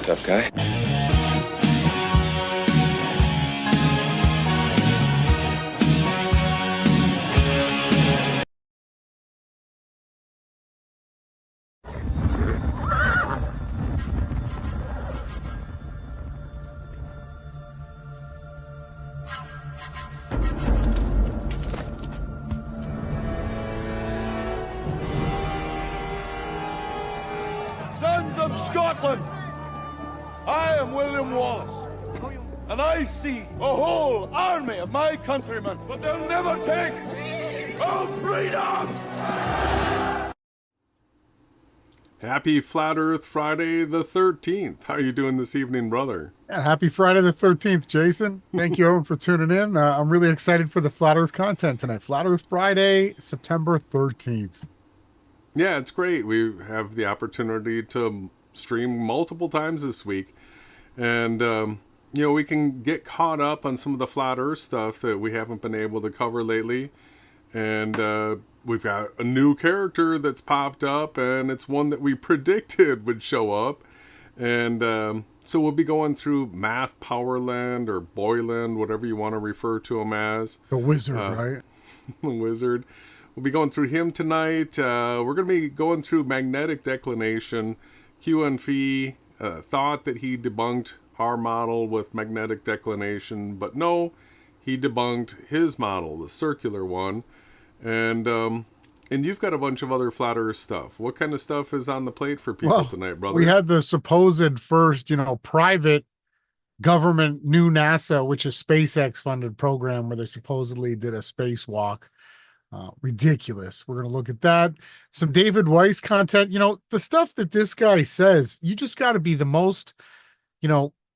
tough guy. Sons of Scotland, I am William Wallace, and I see a whole army of my countrymen, but they'll never take our freedom! Happy Flat Earth Friday the 13th. How are you doing this evening, brother? Yeah, happy Friday the 13th, Jason. Thank you everyone for tuning in. I'm really excited for the Flat Earth content tonight. Flat Earth Friday, September 13th. Yeah, it's great. We have the opportunity to stream multiple times this week. And, we can get caught up on some of the Flat Earth stuff that we haven't been able to cover lately. And we've got a new character that's popped up, and it's one that we predicted would show up. And so we'll be going through Math Powerland or Boylan, whatever you want to refer to him as. The wizard, right? The wizard. We'll be going through him tonight. We're going to be going through Magnetic Declination. QNFee thought that he debunked our model with Magnetic Declination, but no, he debunked his model, the circular one. And you've got a bunch of other Flat Earth stuff. What kind of stuff is on the plate for people tonight, brother? We had the supposed first, private government new NASA, which is SpaceX funded program where they supposedly did a spacewalk. Ridiculous. We're going to look at that. Some David Weiss content. The stuff that this guy says, you just got to be the most,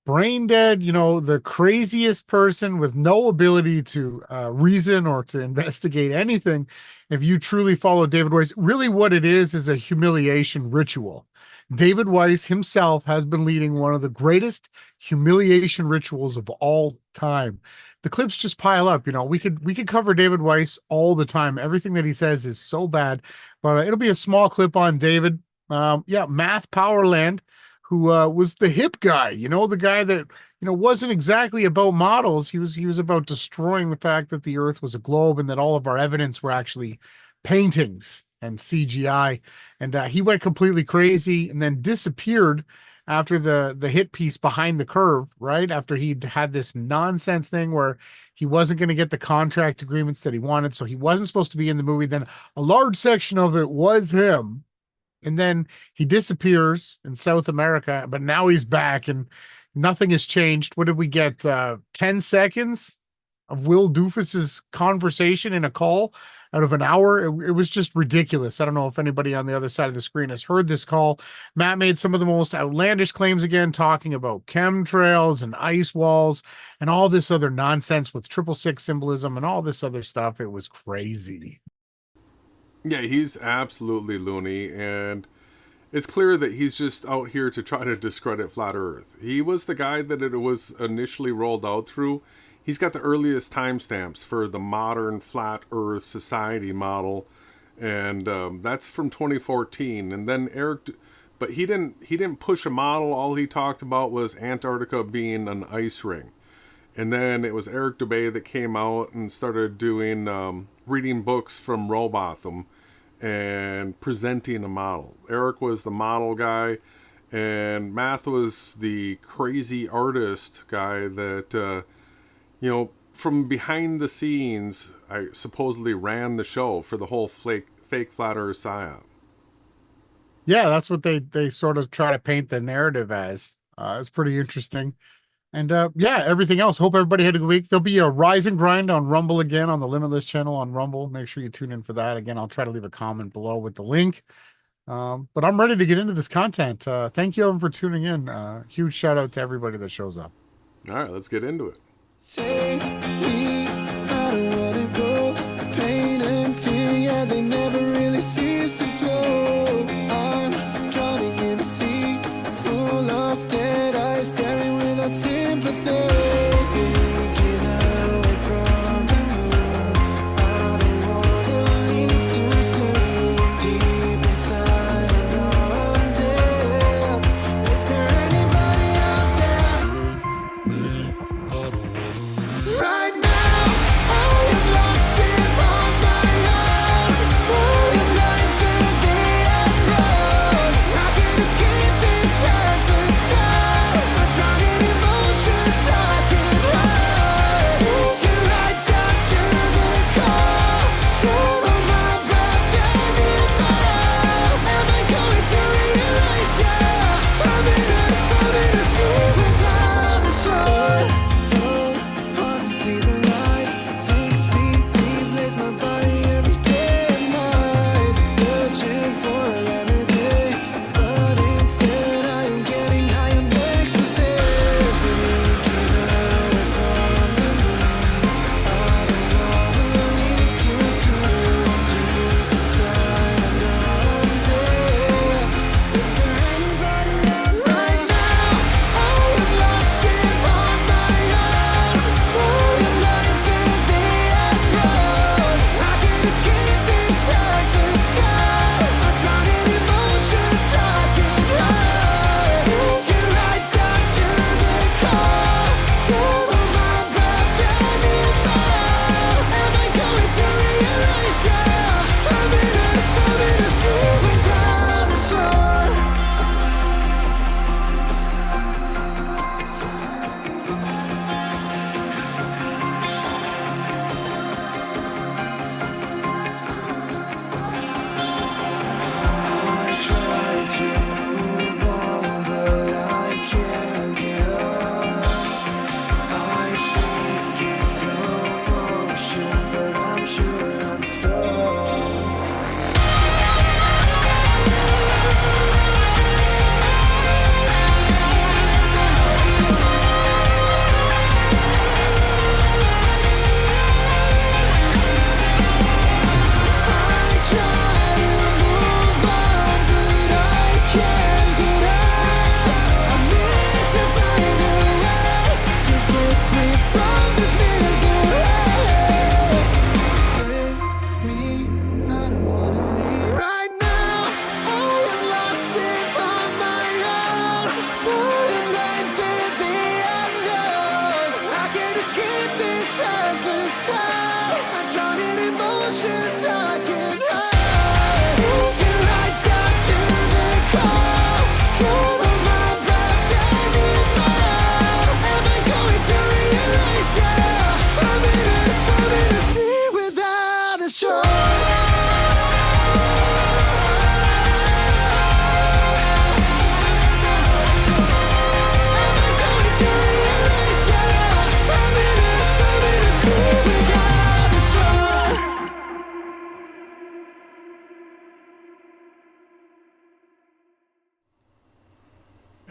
brain dead, the craziest person with no ability to reason or to investigate anything. If you truly follow David Weiss, really what it is a humiliation ritual. David Weiss himself has been leading one of the greatest humiliation rituals of all time. The clips just pile up. We could cover David Weiss all the time. Everything that he says is so bad, but it'll be a small clip on David. Math Powerland, who was the hip guy, the guy that, wasn't exactly about models. He was about destroying the fact that the earth was a globe and that all of our evidence were actually paintings and CGI. And he went completely crazy and then disappeared after the hit piece Behind the Curve, right? After he'd had this nonsense thing where he wasn't going to get the contract agreements that he wanted. So he wasn't supposed to be in the movie. Then a large section of it was him. And then he disappears in South America, but now he's back and nothing has changed. What did we get? 10 seconds of Will Doofus's conversation in a call out of an hour. It was just ridiculous. I don't know if anybody on the other side of the screen has heard this call. Matt made some of the most outlandish claims again, talking about chemtrails and ice walls and all this other nonsense with 666 symbolism and all this other stuff. It was crazy. Yeah, he's absolutely loony, and it's clear that he's just out here to try to discredit Flat Earth. He was the guy that it was initially rolled out through. He's got the earliest timestamps for the modern Flat Earth society model, and that's from 2014. And then but he didn't push a model. All he talked about was Antarctica being an ice ring. And then it was Eric Dubay that came out and started doing reading books from Robotham and presenting a model. Eric was the model guy, and Math was the crazy artist guy that, from behind the scenes, I supposedly ran the show for the whole fake Flat Earth psyop. Yeah, that's what they sort of try to paint the narrative as. It's pretty interesting. And everything else. Hope everybody had a good week. There'll be a Rise and Grind on Rumble again on the Limitless channel on Rumble. Make sure you tune in for that. Again, I'll try to leave a comment below with the link. But I'm ready to get into this content. Thank you everyone for tuning in. Huge shout out to everybody that shows up. All right, let's get into it. Save me, I don't wanna go. Pain and fear, yeah, they never really cease to flow. I'm drowning in a sea full of dead eyes, staring without sympathy. Sinking away from the moon, I don't wanna leave too soon. Deep inside, I know I'm dead. Is there anybody I'm sure I'm strong.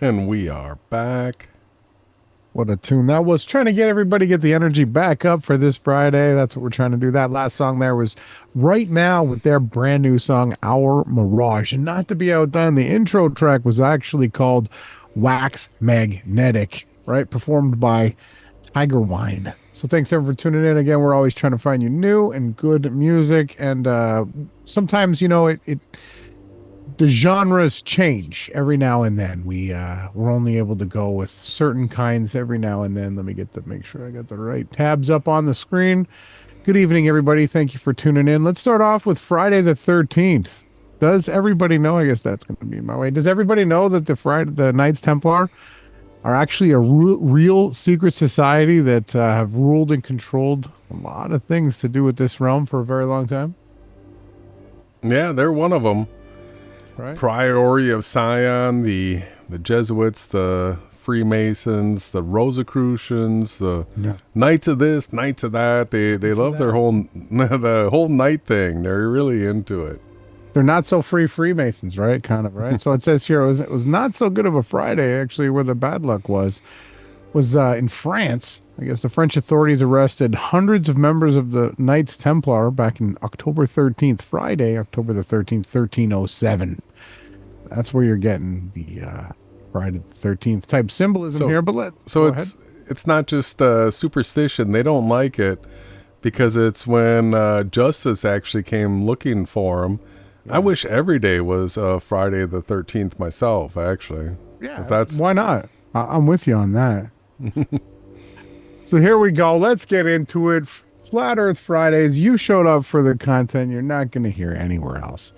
And we are back. What a tune that was. Trying to get the energy back up for this Friday. That's what we're trying to do. That last song there was Right Now with their brand new song, Our Mirage. And not to be outdone, the intro track was actually called Wax Magnetic, right? Performed by Tiger Wine. So thanks everyone for tuning in. Again, we're always trying to find you new and good music. And sometimes, you know, the genres change every now and then. We're only able to go with certain kinds every now and then. Let me make sure I got the right tabs up on the screen. Good evening, everybody. Thank you for tuning in. Let's start off with Friday the 13th. Does everybody know? I guess that's going to be my way. Does everybody know that the Knights Templar are actually a real secret society that have ruled and controlled a lot of things to do with this realm for a very long time? Yeah, they're one of them. Right. Priory of Sion, the Jesuits, the Freemasons, the Rosicrucians, the Knights of this, Knights of that. They love their the whole knight thing. They're really into it. They're not so Freemasons, right? Kind of, right? So it says here it was not so good of a Friday, actually, where the bad luck was in France. I guess the French authorities arrested hundreds of members of the Knights Templar back in October 13th, Friday, October the 13th, 1307. That's where you're getting the Friday the 13th type symbolism here. But it's not just superstition. They don't like it because it's when justice actually came looking for them. Yeah. I wish every day was Friday the 13th myself, actually. Yeah, why not? I'm with you on that. So here we go. Let's get into it. Flat Earth Fridays. You showed up for the content you're not going to hear anywhere else.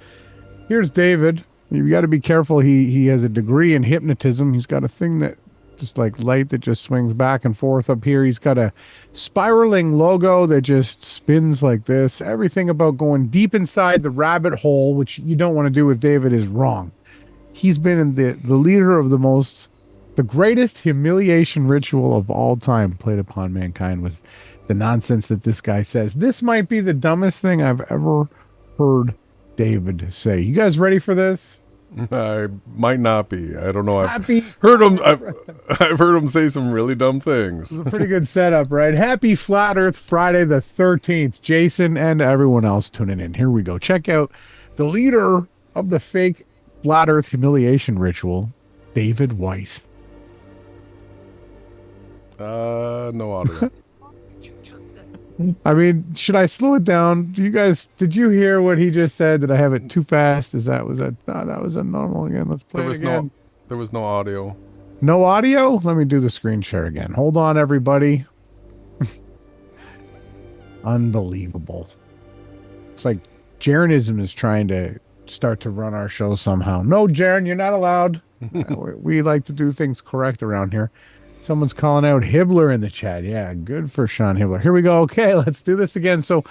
Here's David. You got to be careful. He has a degree in hypnotism. He's got a thing that just like light that just swings back and forth up here. He's got a spiraling logo that just spins like this. Everything about going deep inside the rabbit hole, which you don't want to do with David, is wrong. He's been in the leader of the greatest humiliation ritual of all time played upon mankind was the nonsense that this guy says. This might be the dumbest thing I've ever heard David say. You guys ready for this? I might not be. I don't know. I've heard him say some really dumb things. It's a pretty good setup, right? Happy Flat Earth Friday the 13th. Jason and everyone else tuning in. Here we go. Check out the leader of the fake Flat Earth humiliation ritual, David Weiss. No audio. I mean, should I slow it down? Did you hear what he just said? Did I have it too fast? That was a normal again. Let's play it again. There was no audio. No audio? Let me do the screen share again. Hold on, everybody. Unbelievable. It's like Jaronism is trying to start to run our show somehow. No, Jaron, you're not allowed. We like to do things correct around here. Someone's calling out Hibbler in the chat. Yeah, good for Sean Hibbler. Here we go. Okay, let's do this again. So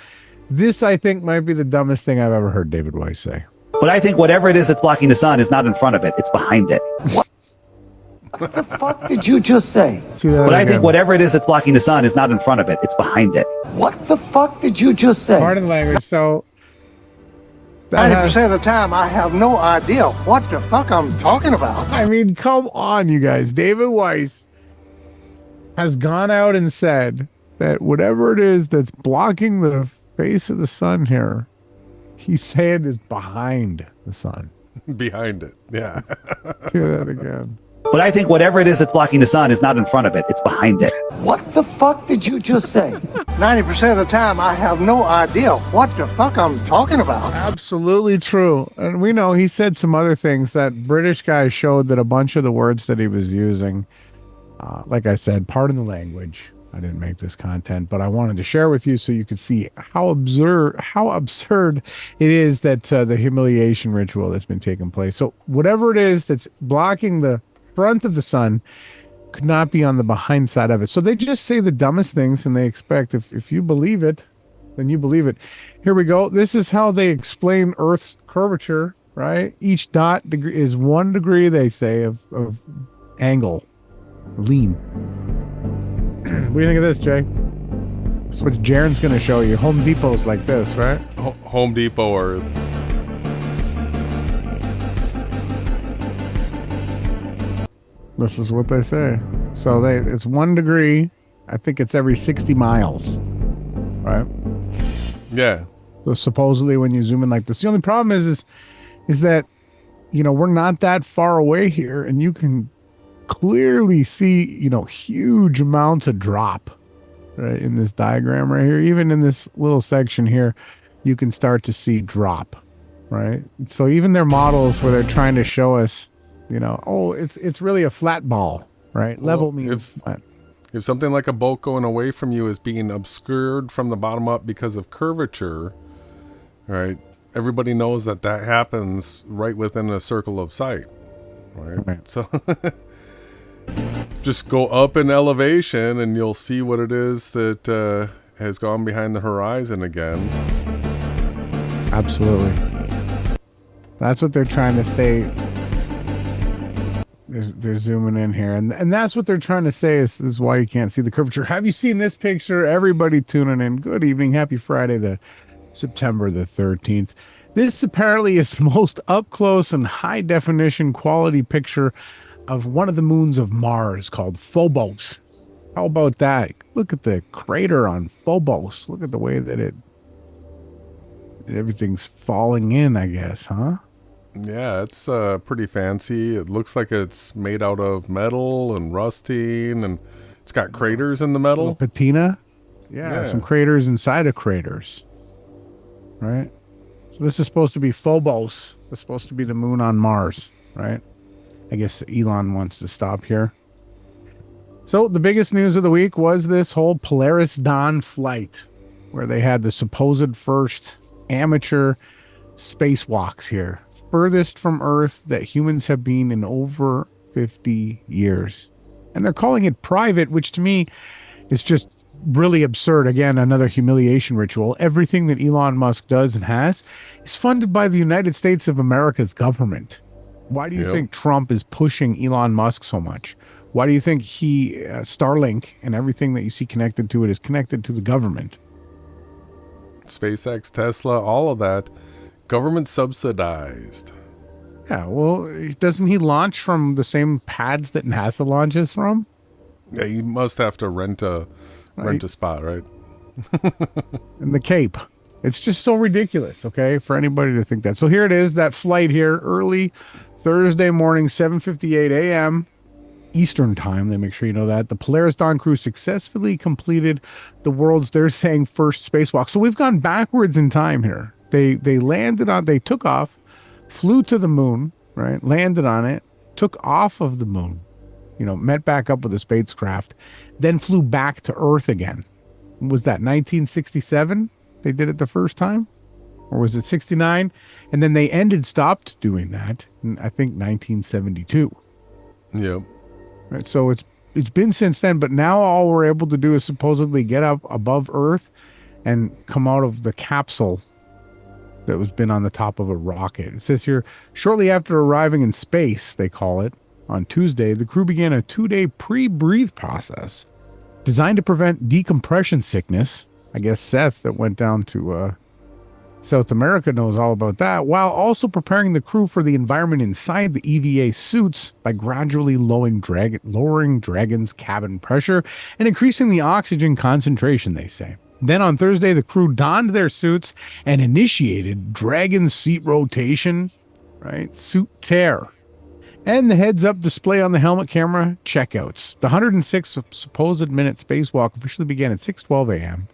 this, I think, might be the dumbest thing I've ever heard David Weiss say. But I think whatever it is that's blocking the sun is not in front of it. It's behind it. What the fuck did you just say? But I think whatever it is that's blocking the sun is not in front of it, it's behind it. What the fuck did you just say? Pardon the language. So 90% of the time, I have no idea what the fuck I'm talking about. I mean, come on, you guys. David Weiss has gone out and said that whatever it is that's blocking the face of the sun here, he's saying is behind the sun. Behind it, yeah. Hear that again. But I think whatever it is that's blocking the sun is not in front of it, it's behind it. What the fuck did you just say? 90% of the time, I have no idea what the fuck I'm talking about. Absolutely true. And we know he said some other things. That British guy showed that a bunch of the words that he was using, like I said, pardon the language. I didn't make this content, but I wanted to share with you so you could see how absurd it is that the humiliation ritual that's been taking place. So whatever it is that's blocking the front of the sun could not be on the behind side of it. So they just say the dumbest things, and they expect if you believe it, then you believe it. Here we go. This is how they explain Earth's curvature, right? Each dot degree is 1 degree, they say, of angle, lean. What do you think of this, Jay? That's what Jaren's going to show you. Home Depot's like this, right? Home Depot Earth. This is what they say. So it's 1 degree. I think it's every 60 miles, right? Yeah. So supposedly when you zoom in like this, the only problem is that, you know, we're not that far away here, and you can clearly see, you know, huge amounts of drop right in this diagram right here. Even in this little section here, you can start to see drop, right? So even their models where they're trying to show us, you know, oh, it's really a flat ball, right? Well, level means flat. If something like a boat going away from you is being obscured from the bottom up because of curvature, right? Everybody knows that happens right within a circle of sight, right? So just go up in elevation and you'll see what it is that has gone behind the horizon again. Absolutely. That's what they're trying to stay. They're zooming in here, and that's what they're trying to say is why you can't see the curvature. Have you seen this picture? Everybody tuning in. Good evening. Happy Friday, September the 13th. This apparently is the most up close and high definition quality picture of one of the moons of Mars called Phobos. How about that? Look at the crater on Phobos. Look at the way that everything's falling in, I guess, huh? Yeah, it's pretty fancy. It looks like it's made out of metal and rusting, and it's got craters in the metal. Patina? Yeah, some craters inside of craters. Right? So this is supposed to be Phobos. It's supposed to be the moon on Mars, right? I guess Elon wants to stop here. So the biggest news of the week was this whole Polaris Dawn flight, where they had the supposed first amateur spacewalks here. Furthest from Earth that humans have been in over 50 years. And they're calling it private, which to me is just really absurd. Again, another humiliation ritual. Everything that Elon Musk does and has is funded by the United States of America's government. Why do you think Trump is pushing Elon Musk so much? Why do you think Starlink and everything that you see connected to it is connected to the government? SpaceX, Tesla, all of that. Government subsidized. Yeah, well, doesn't he launch from the same pads that NASA launches from? Yeah, you must have to rent a spot, right? In the Cape. It's just so ridiculous, okay, for anybody to think that. So here it is, that flight here, early Thursday morning, 7:58 a.m. Eastern time. They make sure you know that. The Polaris Dawn crew successfully completed the world's, they're saying, first spacewalk. So we've gone backwards in time here. They took off, flew to the moon, right? Landed on it, took off of the moon, you know, met back up with a spacecraft, then flew back to Earth again. Was that 1967? They did it the first time? Or was it 69? And then they stopped doing that in, I think, 1972. Yep. Right. So it's been since then, but now all we're able to do is supposedly get up above Earth and come out of the capsule that was been on the top of a rocket. It says here, shortly after arriving in space, they call it, on Tuesday, the crew began a 2-day pre-breathe process designed to prevent decompression sickness. I guess Seth that went down to South America knows all about that, while also preparing the crew for the environment inside the EVA suits by gradually lowering Dragon's cabin pressure and increasing the oxygen concentration, they say. Then on Thursday, the crew donned their suits and initiated Dragon seat rotation, right? Suit tear. And the heads-up display on the helmet camera checkouts. The 106 supposed minute spacewalk officially began at 6:12 a.m.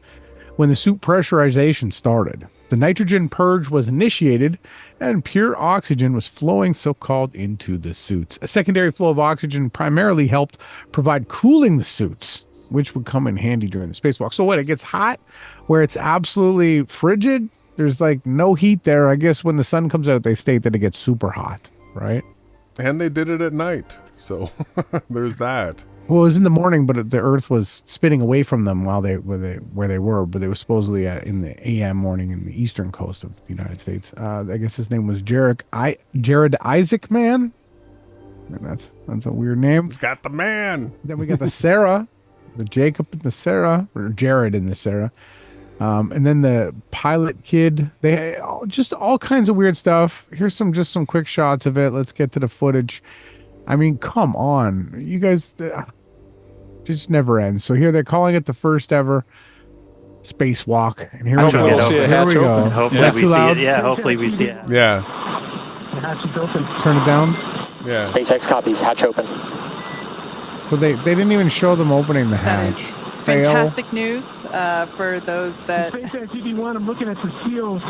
when the suit pressurization started. The nitrogen purge was initiated and pure oxygen was flowing so-called into the suits. A secondary flow of oxygen primarily helped provide cooling the suits, which would come in handy during the spacewalk. So what, it gets hot where it's absolutely frigid? There's like no heat there. I guess when the sun comes out, they state that it gets super hot, right? And they did it at night. So there's that. Well, it was in the morning, but the Earth was spinning away from them while where they were. But it was supposedly in the AM morning in the eastern coast of the United States. I guess his name was Jared Isaac Man. And that's a weird name. He's got the man. Then we got the Sarah, the Jacob and the Sarah, or Jared and the Sarah. And then the pilot kid. They just all kinds of weird stuff. Here's some quick shots of it. Let's get to the footage. I mean, come on, you guys. Just never ends. So here they're calling it the first ever spacewalk. And here we go. Here we go. Hopefully we see it. Yeah, hopefully we see it. Yeah. The hatch is open. Turn it down. Yeah. SpaceX copies. Hatch open. So they didn't even show them opening the That hatch. is fantastic news for those that. SpaceX EV1, I'm looking at the seals.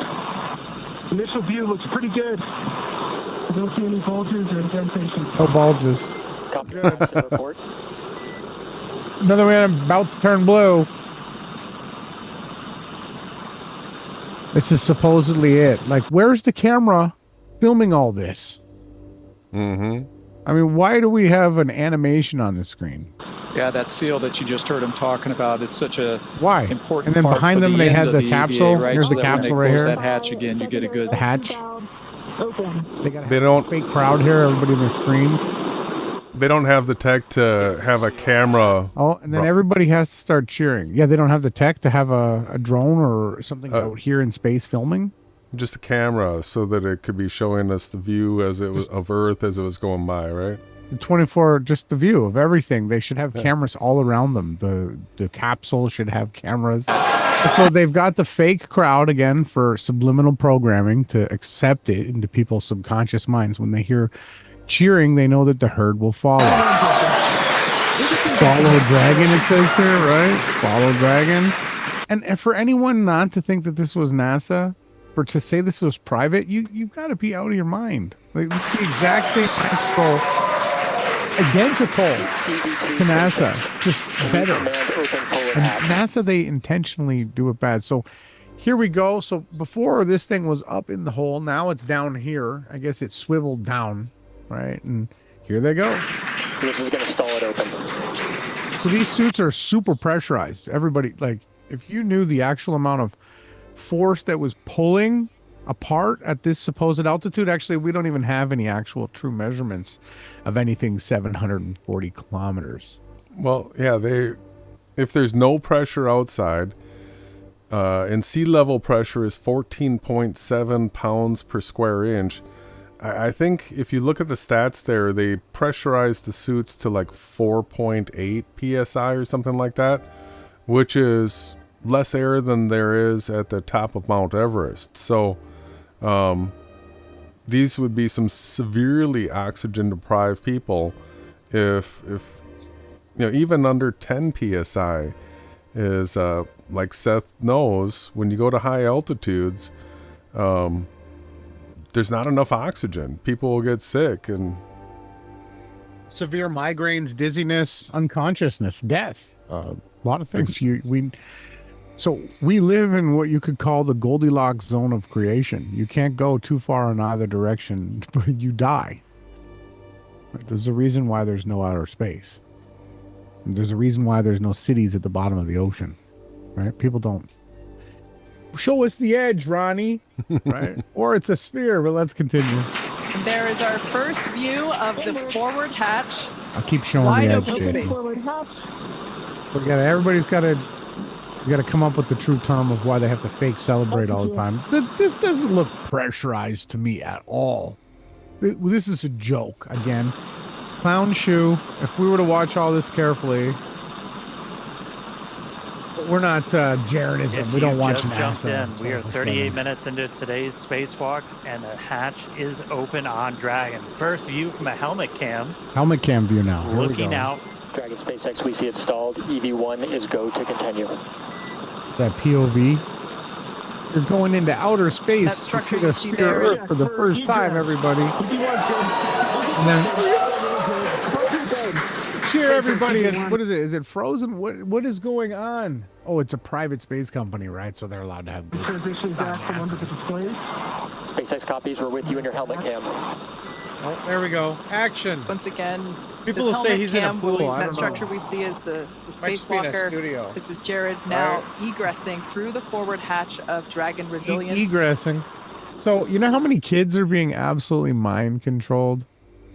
Initial view looks pretty good. I don't see any bulges or indentations. No bulges. Copy. Report. Another man about to turn blue. This is supposedly it. Like, where's the camera filming all this? Mm-hmm. I mean, why do we have an animation on the screen? Yeah, that seal that you just heard him talking about, it's such a Why? important And then part behind for them the they end had of the EVA, capsule. right? Here's So the that when capsule they right close here. that hatch again, you get a good... The hatch. They got They don't- a fake crowd here. Everybody in their screens. They don't have the tech to have a camera. Oh, and then everybody has to start cheering. Yeah, they don't have the tech to have a drone or something out here in space filming. Just a camera so that it could be showing us the view as it was of Earth as it was going by, right? The 24, just the view of everything. They should have cameras all around them. The capsule should have cameras. So they've got the fake crowd again for subliminal programming to accept it into people's subconscious minds. When they hear cheering, they know that the herd will follow. Follow dragon, it says here, right? Follow dragon. And for anyone not to think that this was NASA, or to say this was private, you've got to be out of your mind. Like, this is the exact same principle, identical to NASA, just better. And NASA, they intentionally do it bad. So here we go. So before this thing was up in the hole, now it's down here. I guess it swiveled down, right? And here they go. This is going to stall it open. So these suits are super pressurized. Everybody, like, if you knew the actual amount of force that was pulling apart at this supposed altitude, actually, we don't even have any actual true measurements of anything 740 kilometers. Well, yeah, if there's no pressure outside, and sea level pressure is 14.7 pounds per square inch, I think if you look at the stats there, they pressurized the suits to like 4.8 psi or something like that, which is less air than there is at the top of Mount Everest. So these would be some severely oxygen deprived people if you know, even under 10 psi is like Seth knows, when you go to high altitudes, there's not enough oxygen. People will get sick and Severe migraines, dizziness, unconsciousness, death, a lot of things. So we live in what you could call the Goldilocks zone of creation. You can't go too far in either direction, but you die. There's a reason why there's no outer space. There's a reason why there's no cities at the bottom of the ocean, right? People don't show us the edge, Ronnie, right? Or it's a sphere, but let's continue. There is our first view of the forward hatch. I'll keep showing Wide the open edge, space. We got everybody's got to. You got to come up with the true term of why they have to fake celebrate all the time. This doesn't look pressurized to me at all. This is a joke again. Clown shoe. If we were to watch all this carefully, but we're not Jaredism. If We don't you watch just jumped NASA. in, we are 38 minutes into today's spacewalk, and the hatch is open on Dragon. First view from a helmet cam. Helmet cam view now. Here we Looking go. out. Dragon SpaceX, we see it stalled. EV1 is go to continue. That POV. You're going into outer space That to structure see you the see sphere there is- Earth for the first time, everybody. And then cheer everybody. What is it? Is it frozen? What is going on? Oh, it's a private space company, right? So they're allowed to have this. Transition back from under the display. SpaceX copies, we're with you in your helmet cam. Oh, there we go. Action. Once again, People this will say helmet he's in a cam pool. will- I that don't structure know. we see is the Might just be in a spacewalker. studio. This is Jared now egressing through the forward hatch of Dragon Resilience. Egressing. So, you know how many kids are being absolutely mind controlled?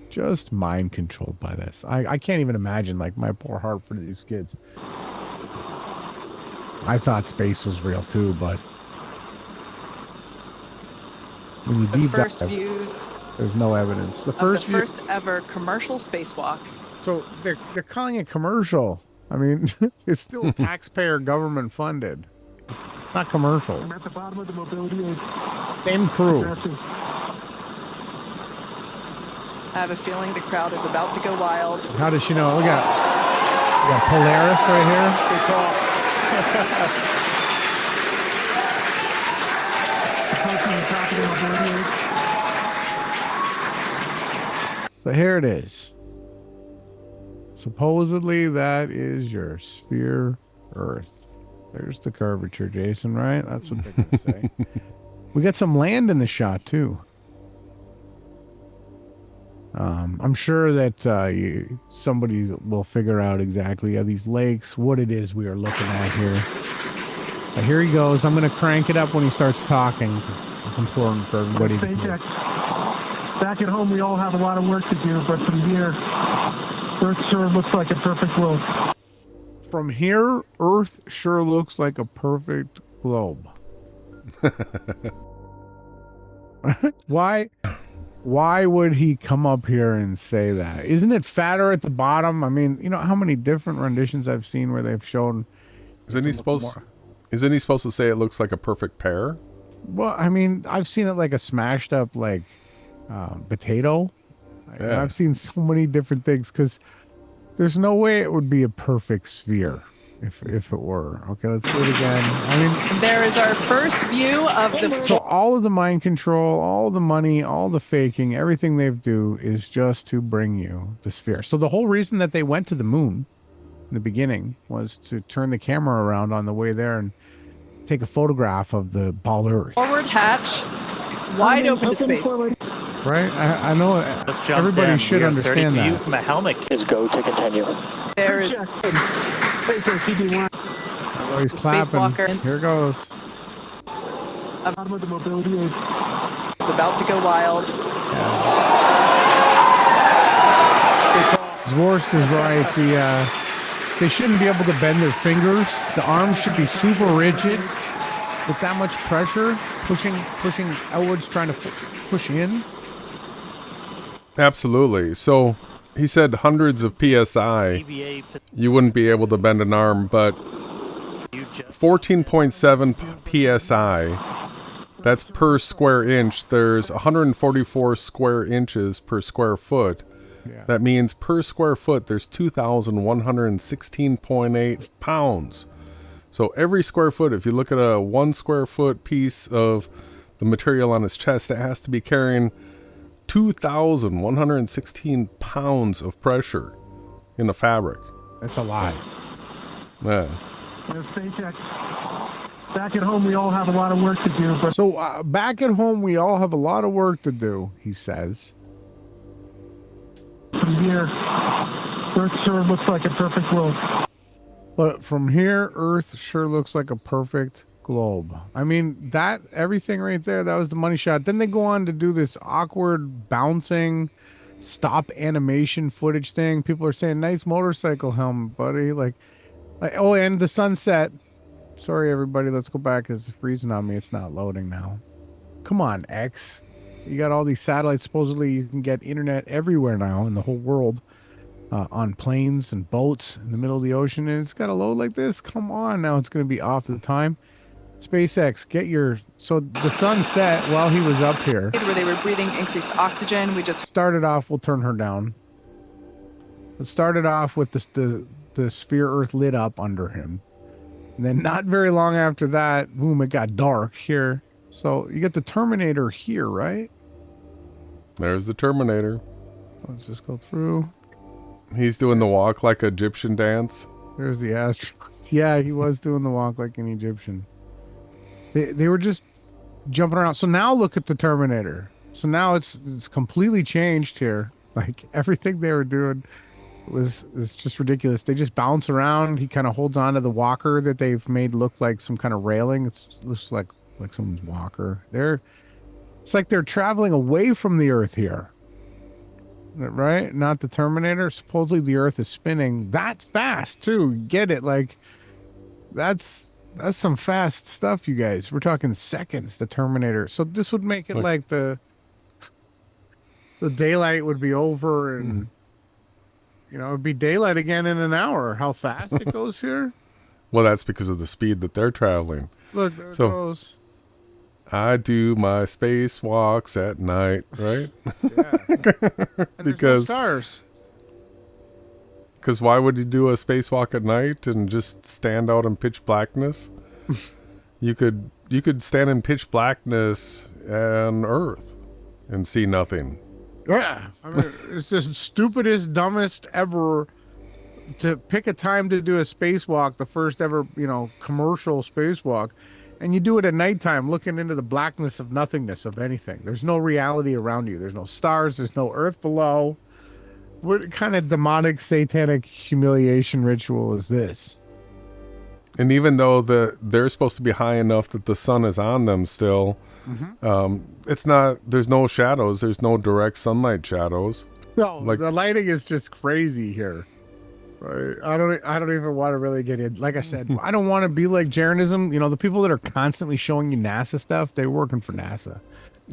Just mind controlled by this. I can't even imagine, like, my poor heart for these kids. I thought space was real too, but when you The deep first dive, views there's no evidence. The of first, the first ever commercial spacewalk. so they're calling it commercial. I mean, it's still taxpayer government funded. It's not commercial. I'm at the bottom of the mobility aid. Same crew. Progressing. I have a feeling the crowd is about to go wild. How does she know? We got Polaris right here. Good call. Approaching the top of the mobility aid. So here it is. Supposedly that is your sphere Earth. There's the curvature, Jason, right? That's what they're going to say. We got some land in the shot too. I'm sure that somebody will figure out exactly these lakes, what it is we are looking at here. But here he goes. I'm going to crank it up when he starts talking because it's important for everybody to hear. Back at home, we all have a lot of work to do, but from here, Earth sure looks like a perfect globe. From here, Earth sure looks like a perfect globe. Why would he come up here and say that? Isn't it fatter at the bottom? I mean, you know how many different renditions I've seen where they've shown. Isn't he supposed to say it looks like a perfect pear? Well, I mean, I've seen it like a smashed up like potato. Yeah. I've seen so many different things because there's no way it would be a perfect sphere if it were. Okay, let's do it again. I mean, There is our first view of the so all of the mind control, all the money, all the faking, everything they do is just to bring you the sphere. So the whole reason that they went to the moon in the beginning was to turn the camera around on the way there and take a photograph of the ball Earth. forward hatch, wide open to space. Right? I know Just jumped everybody in. should We are understand 32 that. from a helmet. Is go to continue. There is SpaceX EV1. Everybody's The clapping. spacewalker. Here goes. Bottom of the mobility aid. is about to go wild. Zworst is right. They shouldn't be able to bend their fingers. The arms should be super rigid with that much pressure, pushing outwards, trying to push in. Absolutely. So he said hundreds of PSI. EVA, You wouldn't be able to bend an arm, but you just 14.7 PSI. That's per square inch. There's 144 square inches per square foot. Yeah. That means per square foot, there's 2,116.8 pounds. So every square foot, if you look at a 1 square foot piece of the material on his chest, it has to be carrying 2,116 pounds of pressure in the fabric. That's a lot. Yeah. SpaceX. Back at home, we all have a lot of work to do, but So back at home, we all have a lot of work to do, he says. from here, Earth sure looks like a perfect globe. But from here, Earth sure looks like a perfect globe. globe. I mean, that everything right there, that was the money shot. Then they go on to do this awkward bouncing stop animation footage thing. People are saying, nice motorcycle helmet, buddy. Like oh, and the sunset. Sorry, everybody. Let's go back. It's freezing on me. It's not loading now. Come on, X. You got all these satellites. Supposedly you can get internet everywhere now in the whole world, on planes and boats in the middle of the ocean. And it's got to load like this. Come on. Now it's going to be off the time. SpaceX, get your... So the sun set while he was up here. Where they were breathing increased oxygen. We just started off, we'll turn her down. It started off with the sphere Earth lit up under him. And then not very long after that, boom, it got dark here. So you get the Terminator here, right? There's the Terminator. Let's just go through. He's doing the walk like Egyptian dance. There's the astronaut. Yeah, he was doing the walk like an Egyptian. They were just jumping around. So now look at the Terminator. So now it's completely changed here. Like everything they were doing is just ridiculous. They just bounce around. He kind of holds on to the walker that they've made look like some kind of railing. It looks like someone's walker. It's like they're traveling away from the Earth here. Right? Not the Terminator. Supposedly the Earth is spinning that fast too. Get it? Like that's some fast stuff, you guys. We're talking seconds, the Terminator. So this would make it like the daylight would be over and you know, it'd be daylight again in an hour. How fast it goes here? Well, that's because of the speed that they're traveling. Look, there it goes. I do my spacewalks at night, right? Yeah. And because no stars. Because why would you do a spacewalk at night and just stand out in pitch blackness? You could stand in pitch blackness on Earth and see nothing. Yeah, I mean, it's the stupidest, dumbest ever to pick a time to do a spacewalk, the first ever, you know, commercial spacewalk, and you do it at nighttime, looking into the blackness of nothingness of anything. There's no reality around you. There's no stars. There's no Earth below. What kind of demonic, satanic humiliation ritual is this? And even though they're supposed to be high enough that the sun is on them still, it's not. There's no shadows. There's no direct sunlight shadows. No, like, the lighting is just crazy here. Right? I don't even want to really get in. Like I said, I don't want to be like Jeranism. You know, the people that are constantly showing you NASA stuff, they're working for NASA.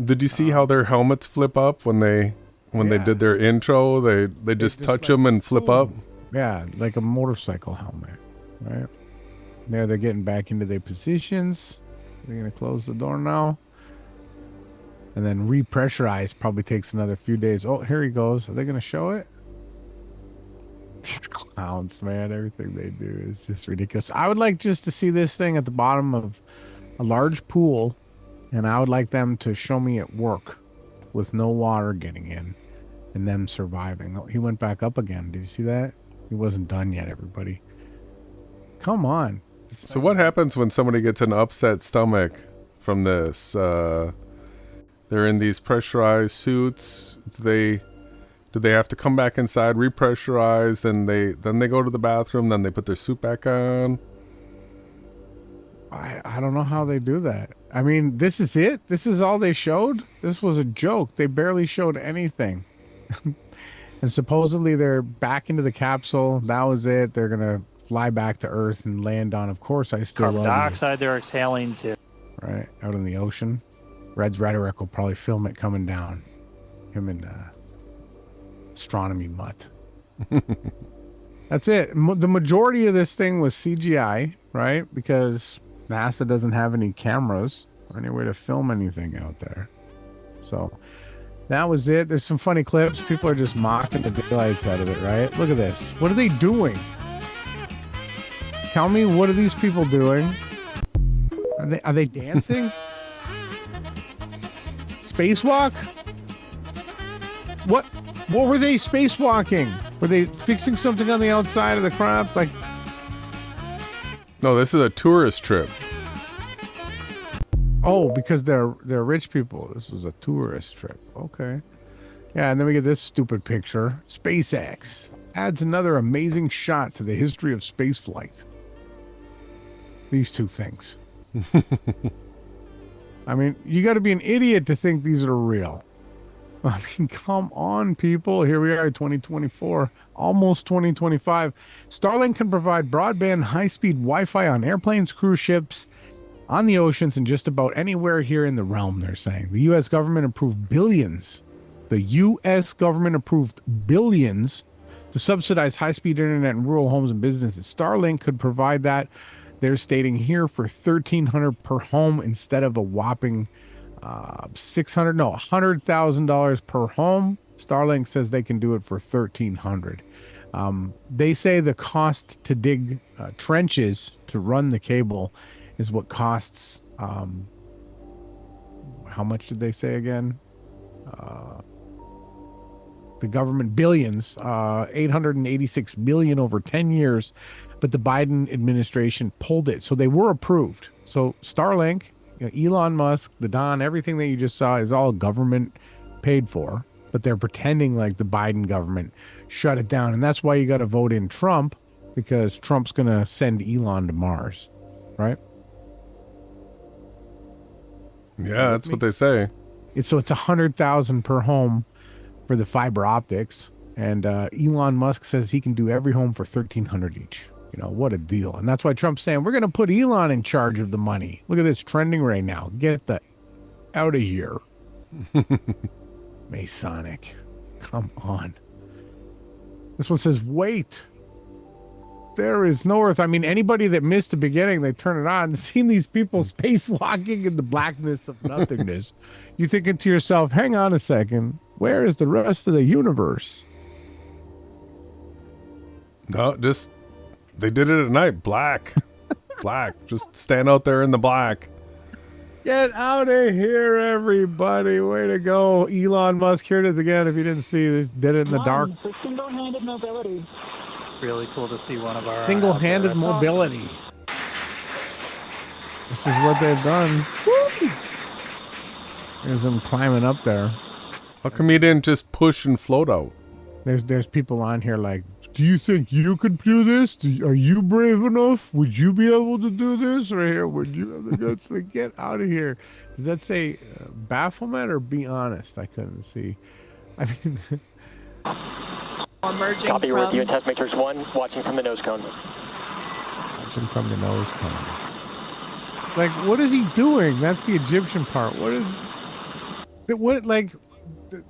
Did you see how their helmets flip up when they did their intro? They just touch them and flip up. Yeah, like a motorcycle helmet, right? There, they're getting back into their positions. They're gonna close the door now, and then repressurize. Probably takes another few days. Oh, here he goes. Are they gonna show it? Clowns, man. Everything they do is just ridiculous. I would like just to see this thing at the bottom of a large pool, and I would like them to show me it work with no water getting in and them surviving. Oh, he went back up again. Did you see that? He wasn't done yet, everybody. Come on. So what happens when somebody gets an upset stomach from this? They're in these pressurized suits. Do they have to come back inside, repressurize, then they go to the bathroom, then they put their suit back on? I don't know how they do that. I mean, this is it? This is all they showed? This was a joke. They barely showed anything. And supposedly they're back into the capsule. That was it. They're going to fly back to Earth and land on, of course, I Still Carbon Love You. dioxide they're exhaling too. Right, out in the ocean. Red's Rhetoric will probably film it coming down. Him and astronomy mutt. That's it. The majority of this thing was CGI, right? Because NASA doesn't have any cameras or any way to film anything out there. So that was it. There's some funny clips. People are just mocking the daylights out of it, right? Look at this. What are they doing? Tell me, what are these people doing? Are they dancing? Spacewalk? What were they spacewalking? Were they fixing something on the outside of the craft? Like, no, this is a tourist trip. Oh, because they're rich people. This was a tourist trip. Okay. Yeah, and then we get this stupid picture. SpaceX adds another amazing shot to the history of spaceflight. These two things. I mean, you got to be an idiot to think these are real. I mean, come on, people. Here we are, 2024, almost 2025. Starlink can provide broadband, high-speed Wi-Fi on airplanes, cruise ships, on the oceans, and just about anywhere here in the realm, they're saying. The U.S. government approved billions. The U.S. government approved billions to subsidize high-speed internet in rural homes and businesses. Starlink could provide that, they're stating here, for $1,300 per home instead of a whopping $100,000 per home. Starlink says they can do it for $1,300. They say the cost to dig trenches to run the cable is what costs. How much did they say again? The government billions, 886 billion over 10 years, but the Biden administration pulled it. So they were approved. So Starlink, Elon Musk, the Dawn, everything that you just saw is all government paid for, but they're pretending like the Biden government shut it down. And that's why you got to vote in Trump, because Trump's going to send Elon to Mars, right? Yeah, that's what they say. So it's $100,000 per home for the fiber optics. And Elon Musk says he can do every home for $1,300 each. What a deal. And that's why Trump's saying, we're going to put Elon in charge of the money. Look at this trending right now. Get the out of here. Masonic. Come on. This one says, wait. There is no Earth. I mean, anybody that missed the beginning, they turn it on and seen these people spacewalking in the blackness of nothingness. You thinking to yourself, hang on a second. Where is the rest of the universe? No, just... They did it at night. Black. Just stand out there in the black. Get out of here, everybody. Way to go. Elon Musk. Here it is again. If you didn't see this, did it in the dark. Single-handed mobility. Really cool to see one of our single-handed mobility. Awesome. This is what they've done. Woo! There's them climbing up there. How come you didn't just push and float out? There's people on here like, do you think you could do this? Are you brave enough? Would you be able to do this right here? Would you have the guts to get out of here? Does that say bafflement or be honest? I couldn't see. I mean, emerging Copy, from... review and test matrix 1, watching from the nose cone. Watching from the nose cone. Like, what is he doing? That's the Egyptian part.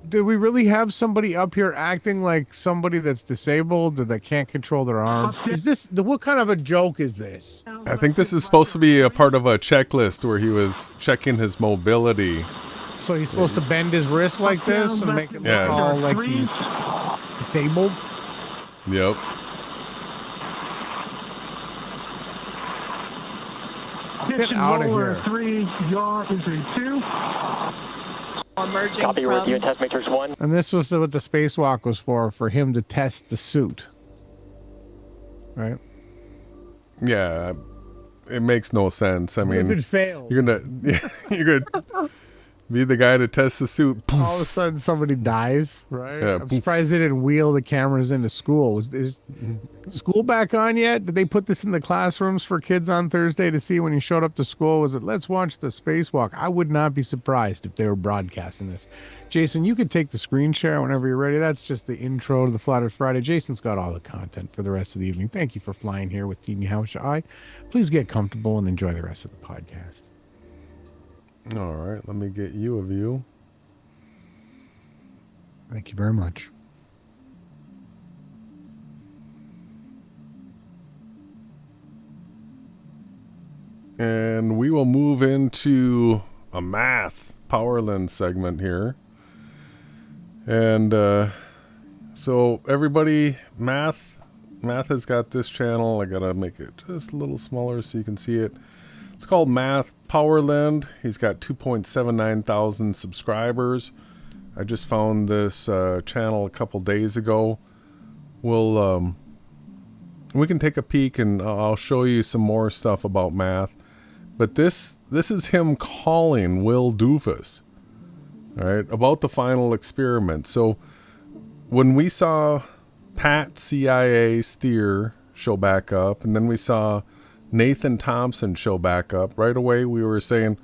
Do we really have somebody up here acting like somebody that's disabled or that can't control their arms? Is this what kind of a joke is this? I think this is supposed to be a part of a checklist where he was checking his mobility. So he's supposed to bend his wrist like this and make it look all like he's disabled? Yep. Get out of here. 3, yaw is a 2. Emerging Copy, from... review and test matrix 1. And this was what the spacewalk was for him to test the suit. Right? Yeah. It makes no sense. I mean, if it failed, you're gonna be the guy to test the suit. Poof. all of a sudden somebody dies, right? Yeah, I'm poof. surprised they didn't wheel the cameras into school. Is school back on yet? Did they put this in the classrooms for kids on Thursday to see when you showed up to school? Was it, let's watch the spacewalk? I would not be surprised if they were broadcasting this. Jason, you can take the screen share whenever you're ready. That's just the intro to the Flat Earth Friday. Jason's got all the content for the rest of the evening. Thank you for flying here with Team Yahawashai. Please get comfortable and enjoy the rest of the podcast. All right, let me get you a view. Thank you very much. And we will move into a math Powerland segment here. And so everybody, math has got this channel. I gotta make it just a little smaller so you can see it. It's called Math Powerland. He's got 2.79 thousand subscribers. I just found this channel a couple days ago. We can take a peek and I'll show you some more stuff about math. But this is him calling Will Doofus, all right, about the final experiment. So when we saw Pat CIA Steer show back up, and then we saw Nathan Thompson show back up, right away we were saying,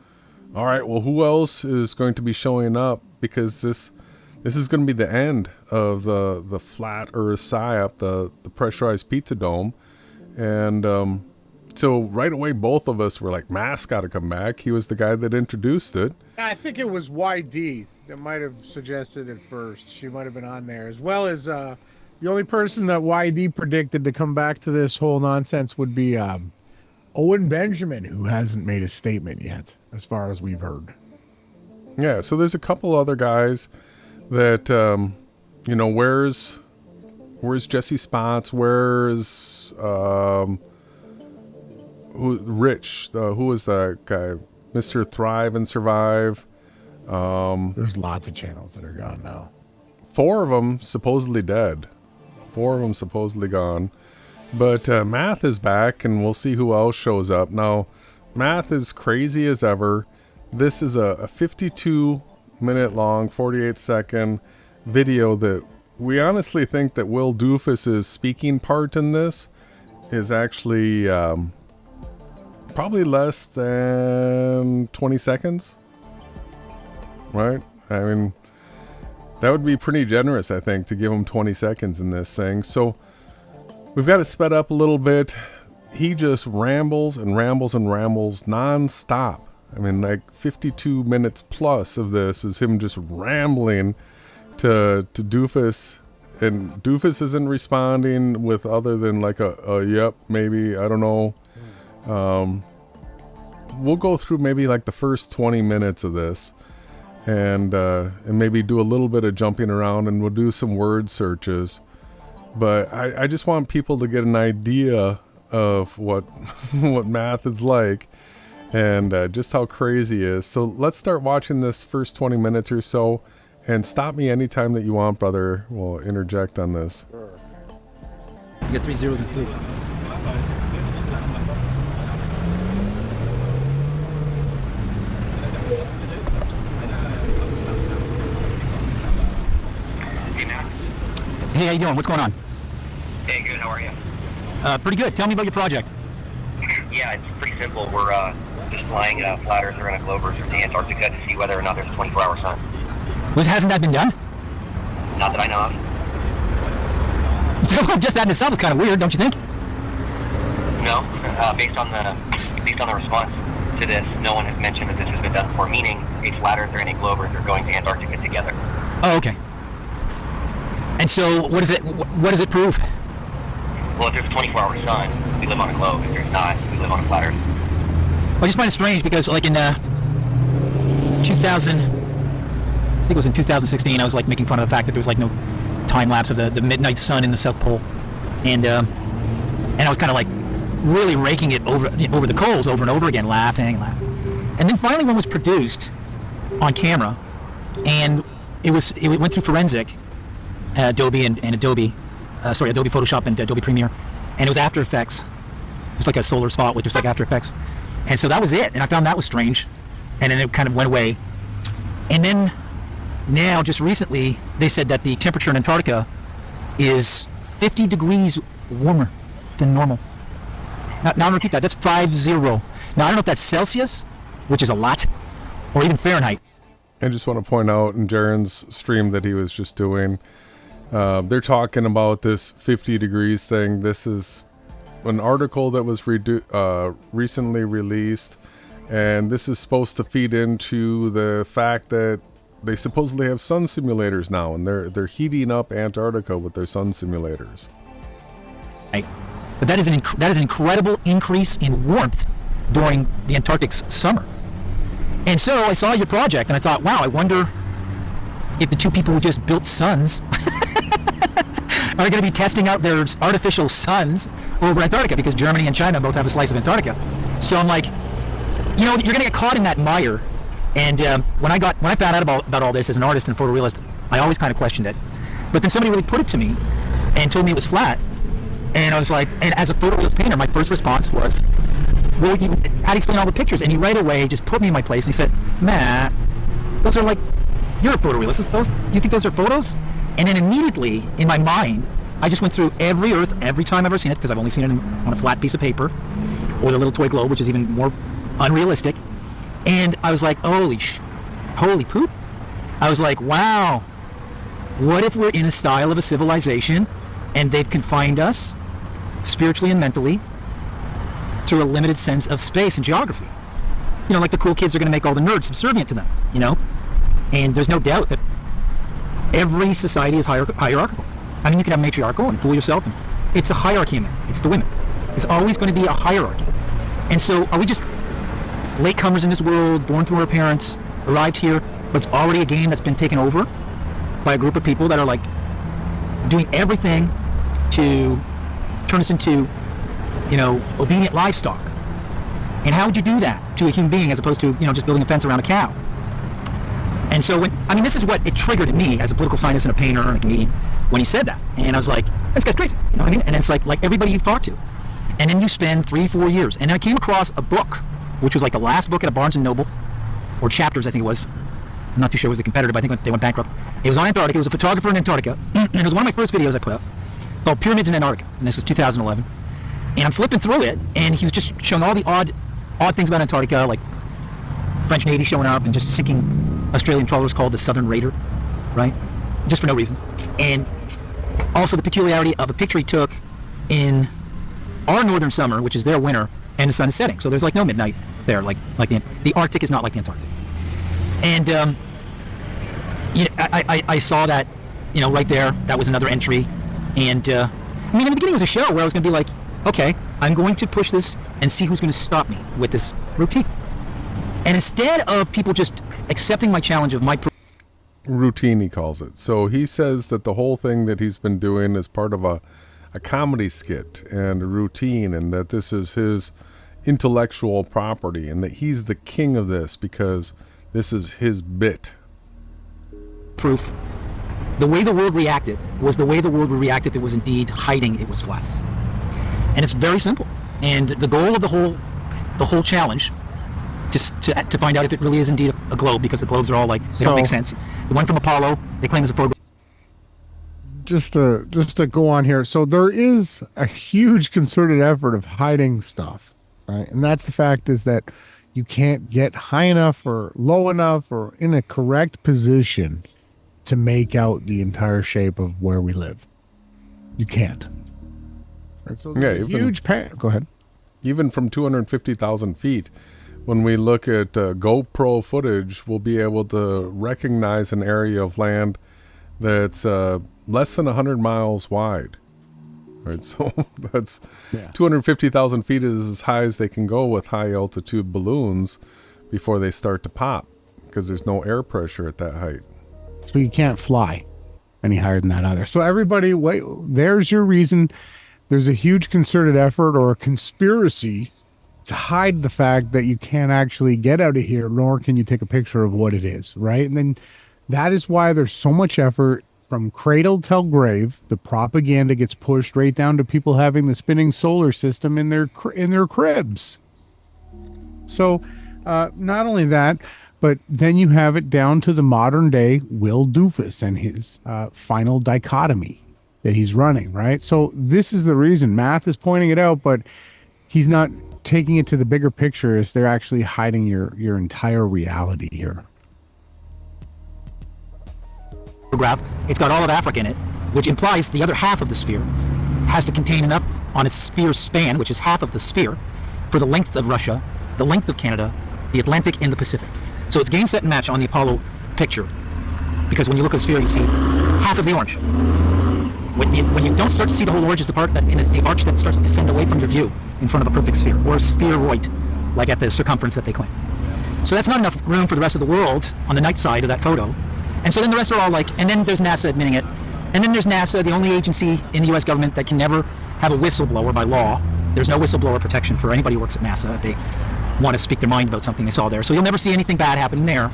all right, well, who else is going to be showing up? Because this is going to be the end of the flat Earth PSYOP, the pressurized pizza dome. And so right away, both of us were like, Matt's got to come back. He was the guy that introduced it. I think it was YD that might have suggested it first. She might have been on there, as well as the only person that YD predicted to come back to this whole nonsense would be Owen Benjamin, who hasn't made a statement yet, as far as we've heard. Yeah, so there's a couple other guys that, you know, where's Jesse Spots? Where's Rich? Who was that guy? Mr. Thrive and Survive. There's lots of channels that are gone now. 4 of them supposedly dead. 4 of them supposedly gone. But Math is back, and we'll see who else shows up. Now, Math is crazy as ever. This is a 52-minute long, 48-second video that we honestly think that Will Doofus's speaking part in this is actually probably less than 20 seconds. Right? I mean, that would be pretty generous, I think, to give him 20 seconds in this thing. So we've got it sped up a little bit. He just rambles and rambles and rambles non-stop. I mean, like 52 minutes plus of this is him just rambling to Doofus. And Doofus isn't responding with other than like a yep, maybe, I don't know. We'll go through maybe like the first 20 minutes of this. And maybe do a little bit of jumping around, and we'll do some word searches. But I just want people to get an idea of what Math is like, and just how crazy he is. So let's start watching this first 20 minutes or so, and stop me anytime that you want, brother. We'll interject on this. You got 3 zeros and 2. Hey, how you doing? What's going on? Hey, good. How are you? Pretty good. Tell me about your project. Yeah, it's pretty simple. We're just flying a flat earther and a globe earther to Antarctica to see whether or not there's a 24-hour sun. Hasn't that been done? Not that I know of. So just that in itself is kind of weird, don't you think? No. Based on the response to this, no one has mentioned that this has been done before, meaning a flat earther and a globe earther going to Antarctica together. Oh, okay. And so, what does it prove? Well, if there's a 24-hour sun, we live on a globe. If there's not, we live on a flat earth. Well, I just find it strange because, like in 2000, I think it was in 2016, I was like making fun of the fact that there was like no time lapse of the midnight sun in the South Pole, and I was kind of like really raking it over the coals over and over again, laughing. And then finally, one was produced on camera, and it went through forensic. Adobe and Adobe Photoshop and Adobe Premiere, and it was After Effects. It's like a solar spot with just like After Effects, and so that was it. And I found that was strange, and then it kind of went away. And then now, just recently, they said that the temperature in Antarctica is 50 degrees warmer than normal. Now I'm gonna repeat that. That's 50. Now I don't know if that's Celsius, which is a lot, or even Fahrenheit. I just want to point out in Jaren's stream that he was just doing. They're talking about this 50 degrees thing. This is an article that was recently released, and this is supposed to feed into the fact that they supposedly have sun simulators now, and they're heating up Antarctica with their sun simulators. Right. But that is an incredible increase in warmth during the Antarctic's summer. And so I saw your project, and I thought, wow, I wonder if the two people who just built suns are going to be testing out their artificial suns over Antarctica, because Germany and China both have a slice of Antarctica. So I'm like, you know, you're going to get caught in that mire. And when I found out about all this as an artist and photorealist, I always kind of questioned it. But then somebody really put it to me and told me it was flat. And I was like, and as a photorealist painter, my first response was, well, how do you explain all the pictures? And he right away just put me in my place and he said, Matt, those are like, you're a photorealist. You think those are photos? And then immediately, in my mind, I just went through every Earth, every time I've ever seen it, because I've only seen it on a flat piece of paper. or the little toy globe, which is even more unrealistic. And I was like, holy poop. I was like, wow, what if we're in a style of a civilization and they've confined us spiritually and mentally to a limited sense of space and geography? You know, like the cool kids are going to make all the nerds subservient to them, you know? And there's no doubt that every society is hierarchical. I mean, you can have matriarchal and fool yourself. And it's a hierarchy in there. It's the women. It's always going to be a hierarchy. And so are we just latecomers in this world, born through our parents, arrived here, but it's already a game that's been taken over by a group of people that are like doing everything to turn us into, you know, obedient livestock? And how would you do that to a human being as opposed to, you know, just building a fence around a cow? And so this is what it triggered in me as a political scientist and a painter and a comedian when he said that. And I was like, this guy's crazy, you know what I mean? And it's like everybody you've talked to. And then you spend 3-4 years. And then I came across a book, which was like the last book at a Barnes & Noble, or Chapters, I think it was. I'm not too sure it was the competitor, but I think they went bankrupt. It was on Antarctica. It was a photographer in Antarctica. And it was one of my first videos I put up called Pyramids in Antarctica. And this was 2011. And I'm flipping through it, and he was just showing all the odd things about Antarctica, like French Navy showing up and just sinking Australian trawlers called the Southern Raider, right? Just for no reason. And also the peculiarity of a picture he took in our northern summer, which is their winter, and the sun is setting. So there's like no midnight there, like the Arctic is not like the Antarctic. And I saw that, you know, right there. That was another entry. And I mean, in the beginning it was a show where I was going to be like, okay, I'm going to push this and see who's going to stop me with this routine. And instead of people just accepting my challenge of my routine, he calls it. So he says that the whole thing that he's been doing is part of a comedy skit and a routine, and that this is his intellectual property, and that he's the king of this because this is his bit. Proof. The way the world reacted was the way the world would react if it was indeed hiding it was flat. And it's very simple. And the goal of the whole challenge to find out if it really is indeed a globe, because the globes are all like, they don't make sense. The one from Apollo, they claim is a photograph. Just to go on here. So there is a huge concerted effort of hiding stuff, right? And that's the fact is that you can't get high enough or low enough or in a correct position to make out the entire shape of where we live. You can't. Right? So yeah, huge go ahead. Even from 250,000 feet, when we look at GoPro footage, we'll be able to recognize an area of land that's less than 100 miles wide. Right, so that's 250,000 feet is as high as they can go with high altitude balloons before they start to pop, because there's no air pressure at that height. So you can't fly any higher than that either. So everybody, wait, there's your reason. There's a huge concerted effort or a conspiracy to hide the fact that you can't actually get out of here, nor can you take a picture of what it is, right? And then that is why there's so much effort from cradle till grave. The propaganda gets pushed right down to people having the spinning solar system in their cribs. So not only that, but then you have it down to the modern day Will Doofus and his final dichotomy that he's running, right? So this is the reason. Math is pointing it out, but he's not taking it to the bigger picture, as they're actually hiding your entire reality here. It's got all of Africa in it, which implies the other half of the sphere has to contain enough on its sphere span, which is half of the sphere, for the length of Russia, the length of Canada, the Atlantic, and the Pacific. So it's game, set, and match on the Apollo picture, because when you look at the sphere, you see half of the orange. When you don't start to see the whole orange, is the part that in the arch that starts to descend away from your view in front of a perfect sphere, or a spheroid, like at the circumference that they claim. So that's not enough room for the rest of the world on the night side of that photo. And so then the rest are all like, and then there's NASA admitting it. And then there's NASA, the only agency in the US government that can never have a whistleblower by law. There's no whistleblower protection for anybody who works at NASA if they want to speak their mind about something they saw there. So you'll never see anything bad happening there.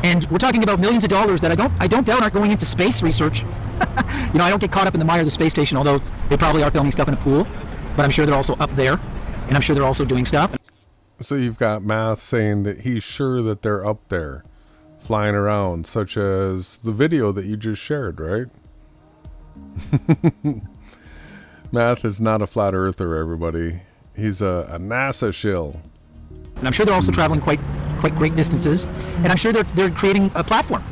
And we're talking about millions of dollars that I don't doubt aren't going into space research. You know, I don't get caught up in the mire of the space station, although they probably are filming stuff in a pool. But I'm sure they're also up there. And I'm sure they're also doing stuff. So you've got Math saying that he's sure that they're up there, flying around, such as the video that you just shared, right? Math is not a flat earther, everybody. He's a NASA shill. And I'm sure they're also traveling quite great distances. And I'm sure they're creating a platform,